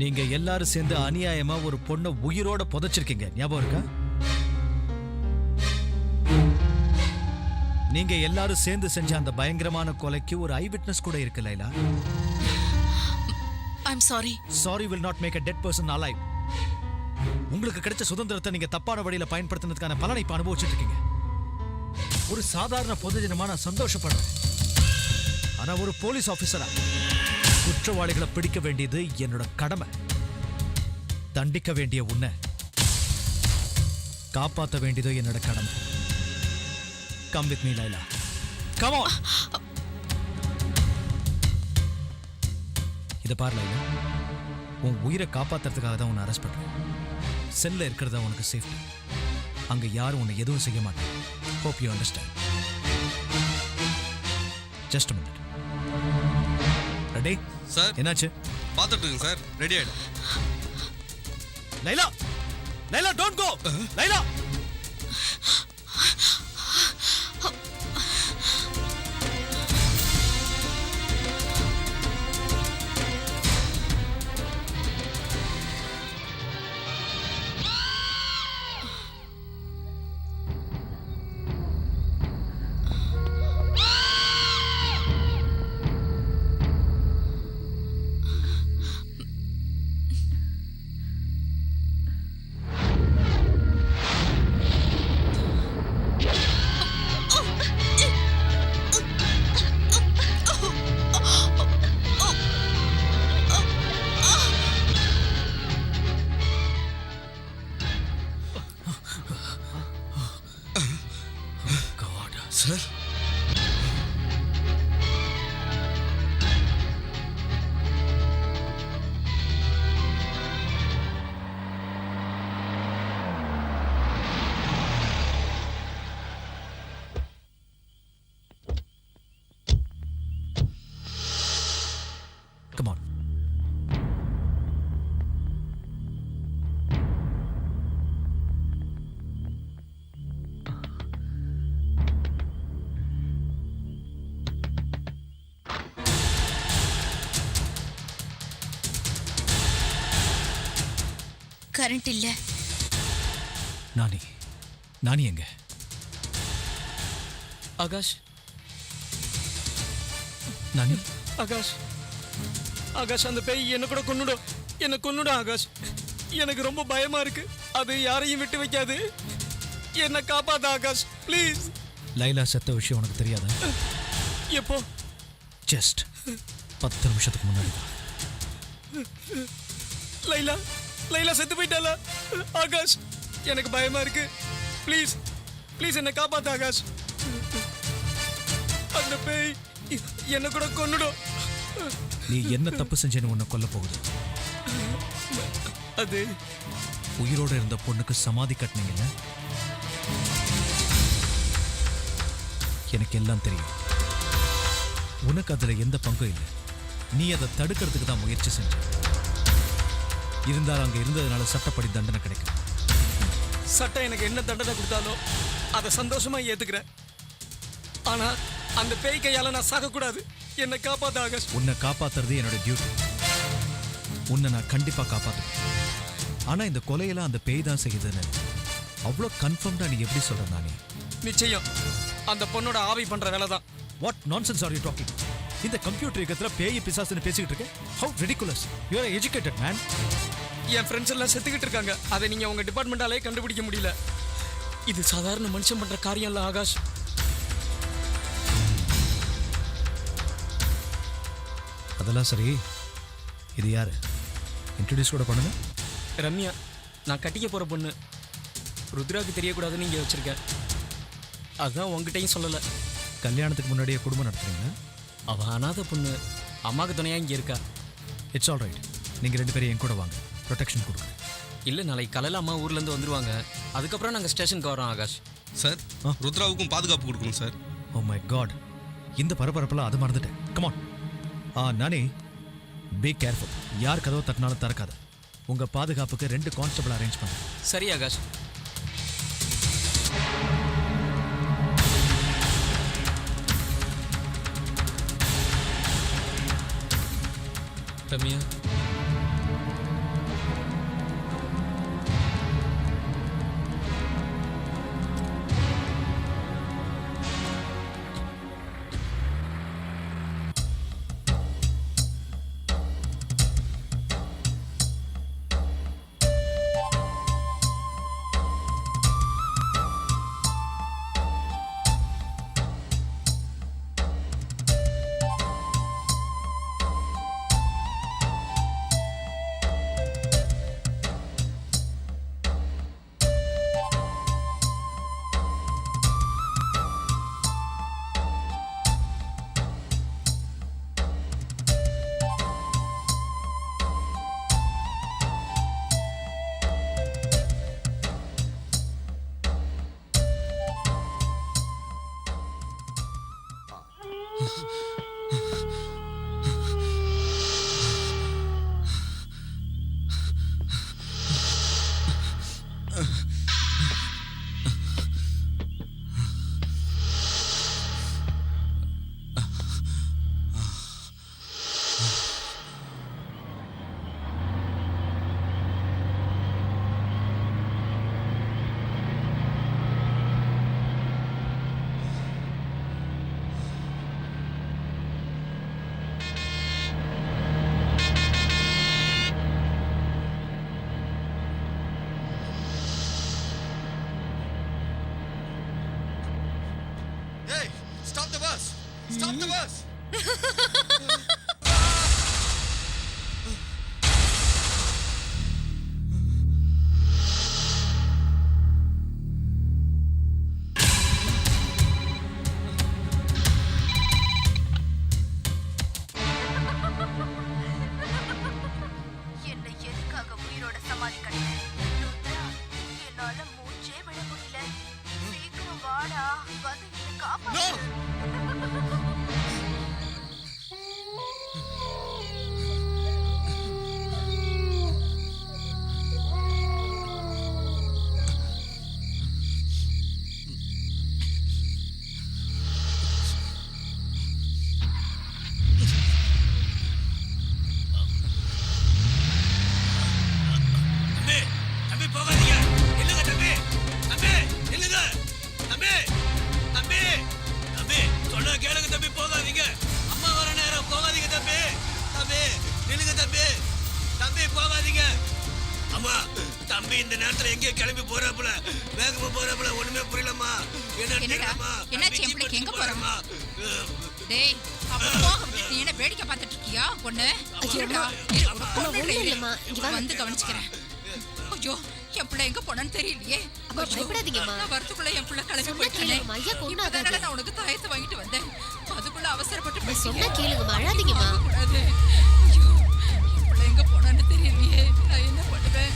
நீங்க எல்லாரும் சேர்ந்து அநியாயமா ஒரு பொண்ணை உயிரோட புதைச்சிருக்கீங்க, ஞாபகம் இருக்கா? நீங்க எல்லாரும் சேர்ந்து செஞ்ச அந்த பயங்கரமான கொலைக்கு ஒரு ஐ விட்னஸ் கூட இருக்கு Laila. I'm sorry. Sorry will not make a dead person alive. உங்களுக்கு கிடைச்ச சுதந்திரத்தை நீங்க தப்பான வழியில பயன்படுத்தினதுக்கான பலனை இப்ப அனுபவிச்சுட்டு இருக்கீங்க. ஒரு சாதாரண பொதுஜனமா நான் சந்தோஷப்படுறேன். ஆனா ஒரு போலீஸ் ஆபீசரா குற்றவாளிகளை பிடிக்க வேண்டியது என்னோட கடமை. தண்டிக்க வேண்டிய உன்னை காப்பாற்ற வேண்டியதோ என்னோட கடமை. Come with me, Laila. Come on. இதை பாரு லைலா, உன் உயிரை காப்பாத்துறதுக்காக தான் உன்னை அரெஸ்ட் பண்றேன். செல்ல இருக்கிறதா உனக்கு சேஃப்டி. அங்க யாரும் உன்னை எதுவும் செய்ய மாட்டாங்க. Hope you understand. Just a minute. Ready? Sir. என்னாச்சு? பார்த்துட்டு இருக்கேன் சார். ரெடி ஆயிடு. Laila, Laila don't go. Laila. Sir, current இல்ல. நானி எங்க? ஆகாஷ், நானி, ஆகாஷ், ஆகாஷ், அந்த பேய் என்ன கூட கொன்னுடும். என்ன கொன்னுடும் ஆகாஷ். எனக்கு ரொம்ப பயமா இருக்கு. அது யாரையும் விட்டு வைக்காது. என்ன காப்பாத்த ஆகாஷ், ப்ளீஸ். லைலா செத்த விஷயம் உனக்கு தெரியாதா? எப்போ? ஜஸ்ட் 10 நிமிஷத்துக்கு முன்னாடி தான். லைலா, லைலா செத்து போயிட்டாளா? ஆகாஷ், எனக்கு பயமா இருக்கு. ப்ளீஸ், ப்ளீஸ் என்ன காப்பாத்த ஆகாஷ். அந்த பேய் என்ன கூட கொன்னுடும். நீ என்ன தப்பு செஞ்சேன்னு உன்னை கொல்ல போகுது. அது உயிரோட இருந்த பொண்ணுக்கு சமாதி கட்டினீங்கல்ல, எனக்கு எல்லாம் தெரியும். உனக்கு அதுல எந்த பங்கும் இல்லை. நீ அதை தடுக்கிறதுக்கு தான் முயற்சி செஞ்ச. இருந்தால் அங்க இருந்ததுனால சட்டப்படி தண்டனை கிடைக்கும். சட்டம் எனக்கு என்ன தண்டனை கொடுத்தாலும் அதை சந்தோஷமா ஏத்துக்கிறேன். ஆனா அந்த பேய் கையால நான் சாகக்கூடாது. என்னை காப்பாத்த ஆகாஷ். உன்னை காப்பாத்துறது என்னோட டியூட்டி. உன்னை நான் கண்டிப்பா காப்பாத்துவேன். ஆனா இந்த கொலையெல்லாம் அந்த பேய் தான் செய்யுதுன்னு அவ்வளோ கன்ஃபார்ம்டா நீ எப்படி சொல்ற? நானே நிச்சயம் அந்த பொண்ணோட ஆவி பண்ற வேலை தான். What nonsense are you talking? இந்த கம்ப்யூட்டர் யுகத்துல பேய் பிசாசுன்னு பேசிக்கிட்டு இருக்க? How ridiculous. You are educated man. என் ஃப்ரெண்ட்ஸ் எல்லாம் செத்துக்கிட்டு இருக்காங்க. அதை நீங்க உங்க டிபார்ட்மெண்டாலே கண்டுபிடிக்க முடியல. இது சாதாரண மனுஷன் பண்ற காரியம் இல்ல ஆகாஷ். அதெல்லாம் சரி, இது யாரு? இன்ட்ரடியூஸ் கூட பண்ணுங்க. ரம்யா, நான் கட்டிக்க போற பொண்ணு. ருத்ராவுக்கு தெரியக்கூடாதுன்னு இங்கே வச்சிருக்கேன். அதான் உங்ககிட்டையும் சொல்லலை. கல்யாணத்துக்கு முன்னாடியே குடும்பம் நடத்துறீங்க? அவள் அனாதை பொண்ணு. அம்மாவுக்கு துணையாக இங்கே இருக்கா. It's all right. நீங்கள் 2 பேரும் என் கூட வாங்க, ப்ரொடெக்ஷன் கொடுங்க. இல்லை, நாளைக்கு காலையில் அம்மா ஊர்லேருந்து வந்துடுவாங்க. அதுக்கப்புறம் நாங்கள் ஸ்டேஷனுக்கு வரோம் ஆகாஷ். சார், ருத்ராவுக்கும் பாதுகாப்பு கொடுக்கணும் சார். ஓ மை காட், இந்த பரபரப்பெல்லாம் அது மறந்துட்டேன். கமான். Nani, be careful. யார் கதவை தட்டினாலும் திறக்காத. உங்கள் பாதுகாப்புக்கு 2 கான்ஸ்டபிள் அரேஞ்ச் பண்ணு. சரி Akash. Ramya, Stop the bus! என்னை எதுக்காக உயிரோட சமாதி கட்டின? என்னால மூச்சே விட முடியல. சீக்கிரம் வாடா, வந்து என்னை காப்பாத்து. தம்பி போகாதீங்க. அம்மா தம்பி இந்த நேரத்துல எங்க கிளம்பி போறாப்புல, வேகமா போறாப்புல, ஒண்ணுமே புரியலம்மா. என்னடா என்னாச்சு என் பிள்ளைக்கு எங்க போறமா? டேய் அப்ப போக விட்டு நீ என்ன வேடிக்கை பார்த்துட்டு இருக்கியா பொண்ணு? வந்து கவனிச்சுக்கிறேன். ஐயோ என் பிள்ளை எங்க போனான்னு தெரியலையே. நான் வரத்துக்குள்ள என் பிள்ளை கிளம்பி போயிட்டானே. இப்பதானடா நான் உனக்கு தாயத்தை வாங்கிட்டு வந்தேன். அதுக்குள்ள அவசரப்பட்டு சொன்னா கேளுங்கம்மா, அழாதீங்கம்மா. ஐயோ என் பிள்ளை எங்க போனான்னு தெரியலையே. நான் என்ன பண்ணுவேன்?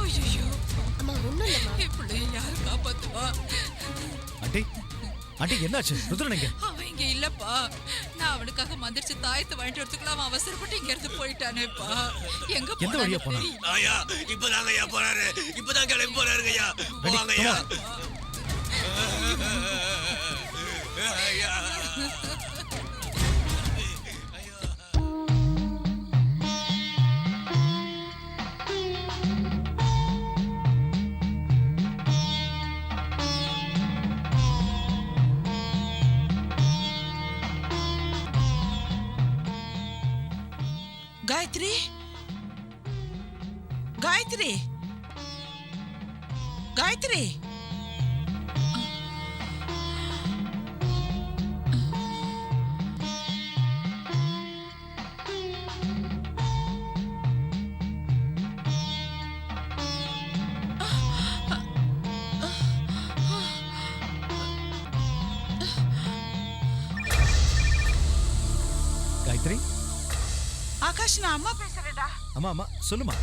ஐயோ அம்மா ஒண்ணும் இல்லம்மா. என் பிள்ளைய யாரு காப்பாத்துவா? ஆண்டி ஆண்டி என்னாச்சு? ருத்ரன் எங்க? அவன் இங்க இல்லப்பா. நான் அவனுக்காக மந்திரிச்சு தாயத்தை வாங்கிட்டு வரதுக்குள்ள அவன் அவசரப்பட்டு இங்க இருந்து போயிட்டானேப்பா. எந்த வழியா போனா? ஐயா இப்பதாங்க ஐயா போறாரு, இப்பதான் கிளம்பி போறாருங்க ஐயா. போவாங்க ஐயா. ஐயா காயத்ரி, காயத்ரி, காயத்ரி. காயத்ரி. ஆகாஷ் நான் அம்மா பேசுறேன்டா. அம்மா அம்மா சொல்லுமா.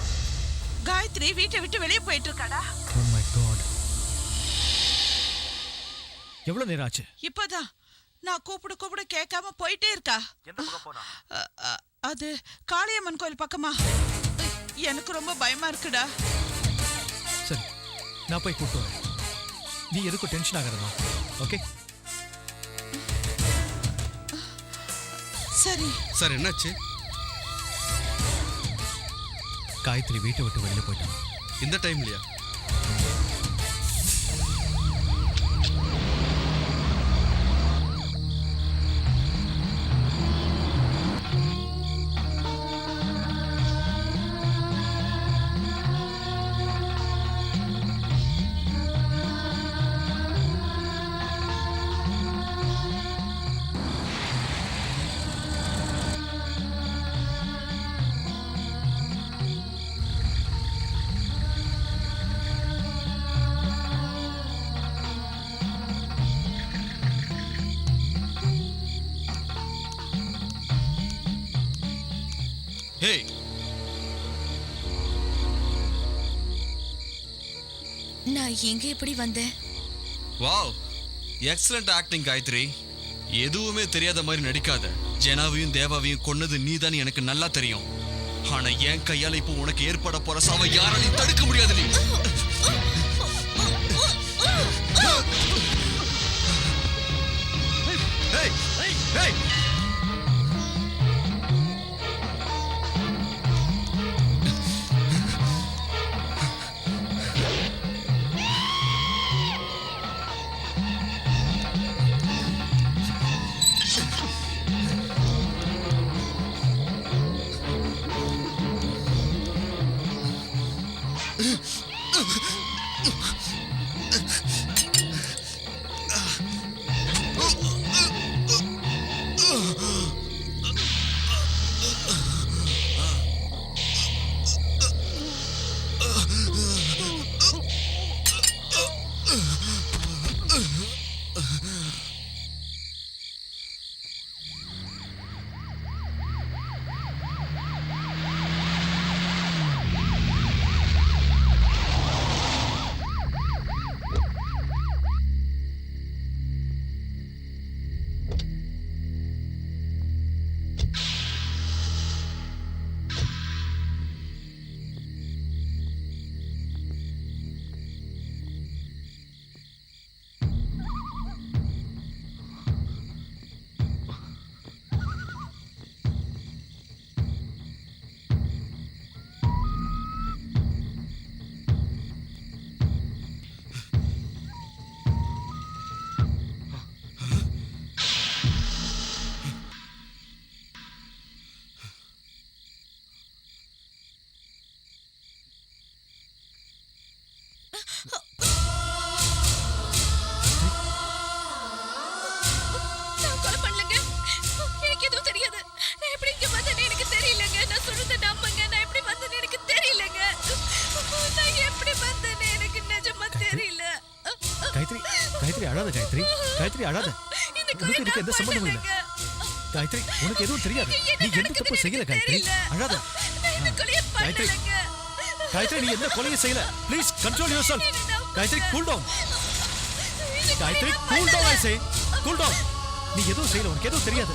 காயத்ரி வீட்டை விட்டு வெளியே போயிட்டு இருக்காடா. Oh my god. எவ்வளவு நேரம் ஆச்சு? இப்பதான் நான் கூப்பிட கேட்காம போயிட்டே இருக்கா. எந்த பக்கம் போனா? அது காளியம்மன் கோயில் பக்கமா. எனக்கு ரொம்ப பயமா இருக்குடா. சரி நான் போய் கூப்பிட்டு வரேன். நீ எதுக்கும் டென்ஷன் ஆகாதமா. ஓகே சரி. சார் என்னாச்சு? காயத்ரி வீட்டை விட்டு வெளியில போயிட்டான். இந்த டைம்லயா? Hey. நான் எங்க எப்படி வந்தேன்? Wow, excellent acting Gayathri. எதுவுமே தெரியாத மாதிரி நடிக்காத. ஜெனாவையும் தேவாவையும் கொன்னது நீதான் எனக்கு நல்லா தெரியும். ஆனா என் கையால இப்போ உனக்கு ஏற்பட போற சாவை யாராலையும் தடுக்க முடியாது. நீ Hey, hey, hey. Gayatri Gayatri அழாத காயத்ரி காயத்ரி அழாத. உனக்கு இதுக்கு எந்த சம்பந்தமும் இல்லை காயத்ரி. உனக்கு எதுவும் தெரியாது. நீ எந்த தப்பு செய்யல காயத்ரி. அழாத. காயத்ரி காயத்ரி நீ எந்த கொலையும் செய்யல. Please control yourself. Gayathri cool down. Gayathri cool down. I say cool down. நீ எதுவும் செய்யல. உனக்கு எதுவும் தெரியாது.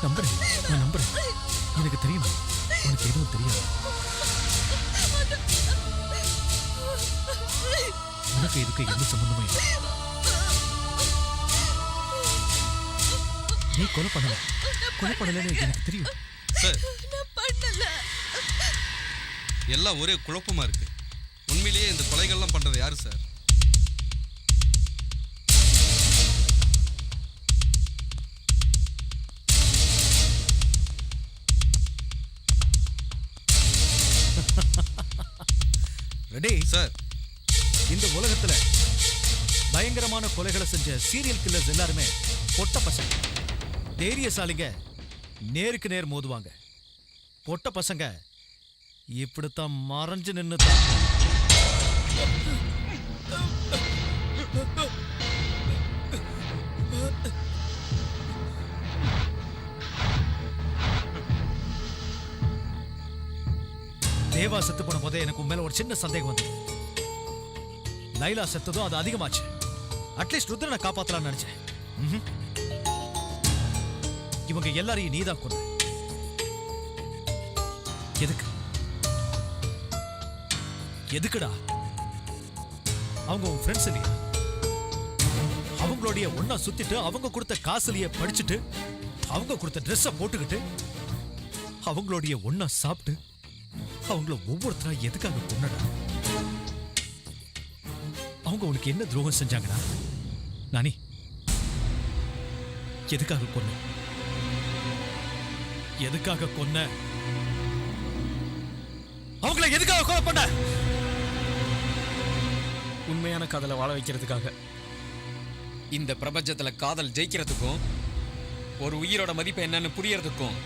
நம்புறேன். நான் நம்புறேன். எனக்கு தெரியும் உனக்கு எதுவும் தெரியாது. உனக்கு இதுக்கு எந்த சம்பந்தமும் இல்லை. நீ கொலை பண்ணலன்னு எனக்கு தெரியும் சார். எல்லாம் ஒரே குழப்பமா இருக்கு. உண்மையிலேயே இந்த கொலைகள்லாம் பண்றது யாரு சார்? Ready sir. இந்த உலகத்துல பயங்கரமான கொலைகளை செஞ்ச சீரியல் கில்லர்ஸ் எல்லாருமே பொட்ட பசங்க. தைரியசாலிங்க நேருக்கு நேர் மோதுவாங்க. பொட்ட பசங்க இப்படித்தான் மறைஞ்சு நின்னுதான். தேவா செத்து போன போதே எனக்கு உன் மேல ஒரு சின்ன சந்தேகம் வந்து. லைலா செத்ததும் அது அதிகமாச்சு. அட்லீஸ்ட் ருத்ரனை காப்பாத்தலாம்னு நினைச்சேன். இவங்க எல்லாரையும் நீதான் கொன்ன. எதுக்குடா? அவங்க உன் ஃப்ரெண்ட்ஸ் இல்லையா? அவங்களுடைய ஒன்னா சுத்திட்டு அவங்க கொடுத்த காசுலயே படிச்சுட்டு அவங்க கொடுத்த ட்ரெஸ்ஸை போட்டுக்கிட்டு அவங்களுடைய ஒன்னா சாப்பிட்டு அவங்கள ஒவ்வொருத்தரா எதுக்காக கொன்னடா? அவங்க உனக்கு என்ன துரோகம் செஞ்சாங்கடா? நானி எதுக்காக கொன்ன? எதுக்காக கொன்ன? அவங்கள எதுக்காக கொலை பண்ண? உண்மையான காதலை வாழ வைக்கிறதுக்காக. இந்த பிரபஞ்சத்துல காதல் ஜெயிக்கிறதுக்கும் ஒரு உயிரோட மதிப்பு என்னன்னு புரியறதுக்கும்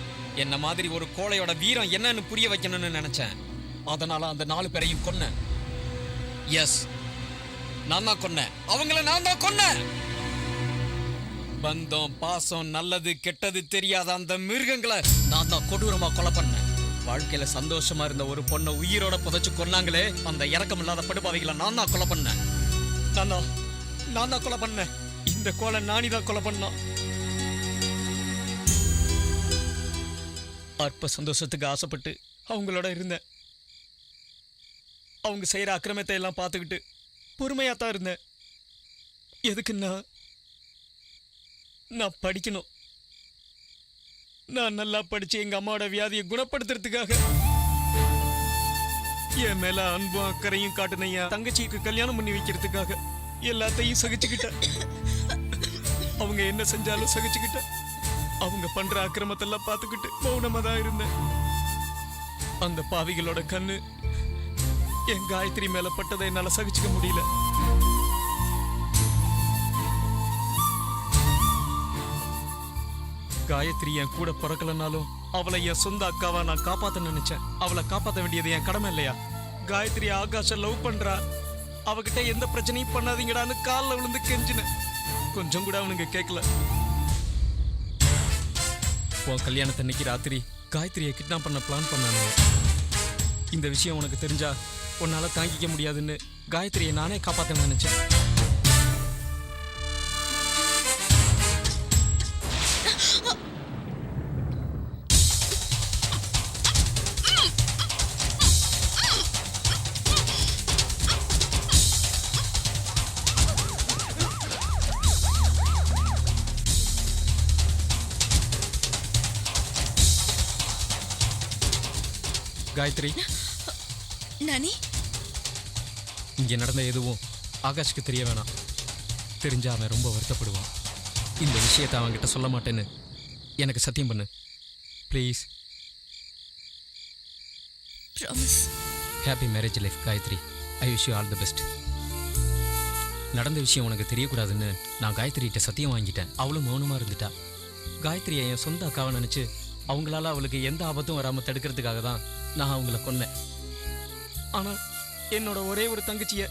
என்ன மாதிரி ஒரு கோழையோட வீரம் என்னன்னு புரிய வைக்கணும்னு நினைச்சேன். அதனால அந்த 4 பேரையும் கொன்னேன். எஸ், நான் தான் கொன்னேன். அவங்கள நான் தான் கொன்னேன். பந்தம், பாசம், நல்லது கெட்டது தெரியாத அந்த மிருகங்களை நான் தான் கொடூரமா கொலை பண்ணேன். வாழ்க்கையில சந்தோஷமா இருந்த ஒரு பொண்ணை உயிரோட புதைச்சு கொன்னாங்களே, அந்த இரக்கம் இல்லாத படுபாவிகளை நான் தான் கொலை பண்ணேன். நான் தான் கொலை பண்ணேன். இந்த கோலை நானிதான் கொலை பண்ணான். அற்ப சந்தோஷத்துக்கு ஆசைப்பட்டு அவங்களோட இருந்தேன். அவங்க செய்யற அக்கிரமத்தை எல்லாம் பார்த்துக்கிட்டு பொறுமையாத்தான் இருந்தேன். எதுக்குன்னா நான் படிக்கணும். நான் நல்லா படிச்சு எங்க அம்மாவோட வியாதியை குணப்படுத்துறதுக்காக. என் மேல அன்பும் அக்கறையும் காட்டுன என் தங்கச்சிக்கு கல்யாணம் பண்ணி வைக்கிறதுக்காக எல்லாத்தையும் சகிச்சுக்கிட்டேன். அவங்க என்ன செஞ்சாலும் சகிச்சுக்கிட்டேன். அவங்க பண்ற அக்கிரமத்தெல்லாம் பார்த்துக்கிட்டு மௌனமா தான் இருந்தேன். அந்த பாவிகளோட கண்ணு என் காயத்ரி மேல பட்டதை என்னால சகிச்சுக்க முடியல. காயத்ரி என் கூட பிறக்கலனாலும் அவளை என் சொந்த அக்காவா நான் காப்பாத்த நினைச்சேன். அவளை காப்பாத்த வேண்டியது என் கடமை இல்லையா? காயத்ரி ஆகாஷ லவ் பண்றா, அவகிட்ட எந்த பிரச்சனையும் பண்ணாதீங்கடான்னு காலில் விழுந்து கெஞ்சினேன். கொஞ்சம் கூட அவனுங்க கேட்கல. உன் கல்யாணத்தன்னைக்கு ராத்திரி காயத்ரியை கிட்னாப் பண்ண பிளான் பண்ணானுங்க. இந்த விஷயம் உனக்கு தெரிஞ்சா உன்னால தாங்கிக்க முடியாதுன்னு காயத்ரியை நானே காப்பாத்த நினைச்சேன். காயத்ரி, நானி, இங்க நடந்த எதுவும் ஆகாஷ்க்கு தெரிய வேணாம். தெரிஞ்சா அவன் ரொம்ப வருத்தப்படுவான். இந்த விஷயத்தை அவன்கிட்ட சொல்ல மாட்டேன்னு எனக்கு சத்தியம் பண்ணு please. Happy marriage life Gayathri. I wish you all the best. நடந்த விஷயம் உனக்கு தெரியக்கூடாதுன்னு நான் காயத்ரிகிட்ட சத்தியம் வாங்கிட்டேன். அவளும் மௌனமா இருந்துட்டா. காயத்ரியை என் சொந்த அக்காவை நினைச்சு அவங்களால அவளுக்கு எந்த ஆபத்தும் வராமல் தடுக்கிறதுக்காக தான் நான் அவங்கள கொன்னேன். ஆனா என்னோட ஒரே ஒரு தங்கச்சிய,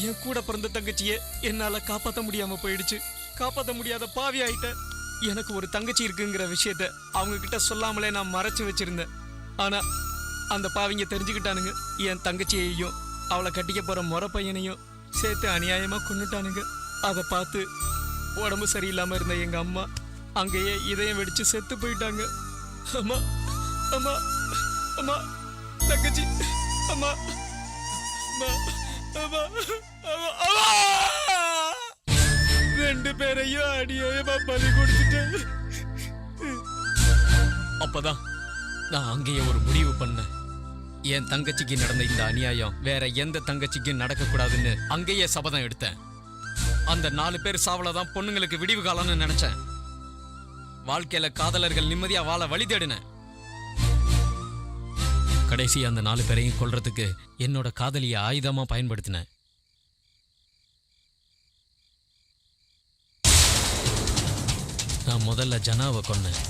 என் கூட பிறந்த தங்கச்சிய என்னால காப்பாற்ற முடியாம போயிடுச்சு. காப்பாற்ற முடியாத பாவி ஆயிட்டேன். எனக்கு ஒரு தங்கச்சி இருக்குங்கிற விஷயத்த அவங்க கிட்ட சொல்லாமலே நான் மறைச்சு வச்சிருந்தேன். ஆனா அந்த பாவிங்க தெரிஞ்சுக்கிட்டானுங்க. என் தங்கச்சியையும் அவளை கட்டிக்க போற முறை பையனையும் சேர்த்து அநியாயமா கொன்னுட்டானுங்க. அதை பார்த்து உடம்பு சரியில்லாம இருந்த எங்க அம்மா அங்கேயே இதயம் வெடிச்சு செத்து போயிட்டாங்க. அம்மா அம்மா அம்மா தங்கச்சி அம்மா அம்மா அம்மா அம்மா அம்மா ரெண்டு பேரையும் அநியாயமா பலி கொடுத்துட்டேன். அப்பதான் நான் அங்கேயே ஒரு முடிவு பண்ணேன். என் தங்கச்சிக்கு நடந்த இந்த அநியாயம் வேற எந்த தங்கச்சிக்கும் நடக்கக்கூடாதுன்னு அங்கேயே சபதம் எடுத்தேன். அந்த 4 பேர் சாவலதான் பொண்ணுங்களுக்கு விடிவு காலம்னு நினைச்சேன். வாழ்க்கையில காதலர்கள் நிம்மதியா வாழ வழி தேடினேன். கடைசி அந்த 4 பேரையும் கொல்றதுக்கு என்னோட காதலிய ஆயுதமா பயன்படுத்தினேன். நான் முதல்ல ஜனாவை கொன்னேன்.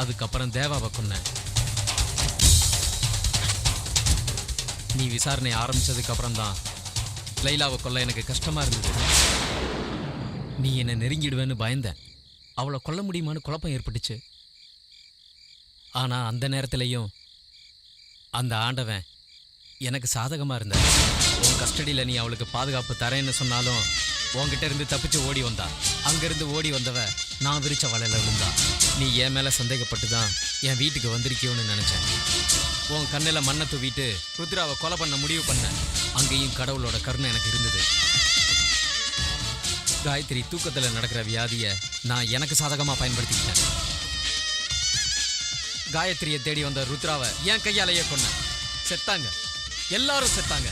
அதுக்கப்புறம் தேவாவை கொன்னேன். நீ விசாரணை ஆரம்பிச்சதுக்கு அப்புறம் தான் லைலாவை கொல்ல எனக்கு கஷ்டமா இருந்தது. நீ என்னை நெருங்கிடுவேன்னு பயந்தேன். அவளை கொல்ல முடியுமான்னு குழப்பம் ஏற்பட்டுச்சு. ஆனா அந்த நேரத்திலையும் அந்த ஆண்டவன் எனக்கு சாதகமா இருந்தார். உன் கஸ்டடியில் நீ அவளுக்கு பாதுகாப்பு தரேன்னு சொன்னாலும் உன்கிட்ட இருந்து தப்பிச்சு ஓடி வந்தா. அங்கிருந்து ஓடி வந்தவ நான் விரிச்ச வலையில விழுந்தா. நீ என் மேல சந்தேகப்பட்டு தான் என் வீட்டுக்கு வந்திருக்கியோன்னு நினைச்சேன். உன் கண்ணில் மண்ணை தூவிட்டு ருத்ராவை கொலை பண்ண முடிவு பண்ண. அங்கேயும் கடவுளோட கருணை எனக்கு இருந்தது. காயத்ரி தூக்கத்தில் நடக்கிற வியாதியை நான் எனக்கு சாதகமாக பயன்படுத்திக்கிட்டேன். காயத்ரியை தேடி வந்த ருத்ராவை என் கையாலேயே கொன்னேன். செத்தாங்க, எல்லாரும் செத்தாங்க.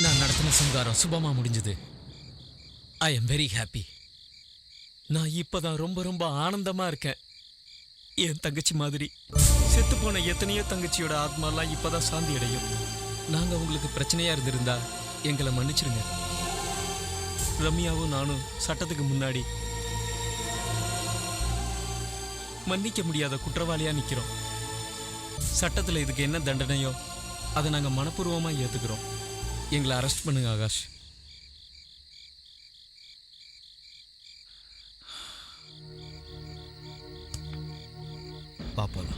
நான் நடத்தின சங்காரம் சுபமா முடிஞ்சது. I am very happy. நான் இப்பதான் ரொம்ப ரொம்ப ஆனந்தமா இருக்கேன். என் தங்கச்சி மாதிரி செத்து போன எத்தனையோ தங்கச்சியோட ஆத்மாலாம் இப்பதான் சாந்தி அடையும். நாங்க உங்களுக்கு பிரச்சனையா இருந்திருந்தா எங்களை மன்னிச்சிருங்க. ரம்யாவும் நானும் சட்டத்துக்கு முன்னாடி மன்னிக்க முடியாத குற்றவாளியா நிக்கிறோம். சட்டத்துல இதுக்கு என்ன தண்டனையோ அதை நாங்க மனப்பூர்வமா ஏத்துக்கிறோம். எங்களை அரெஸ்ட் பண்ணுங்க ஆகாஷ். பாப்போம்.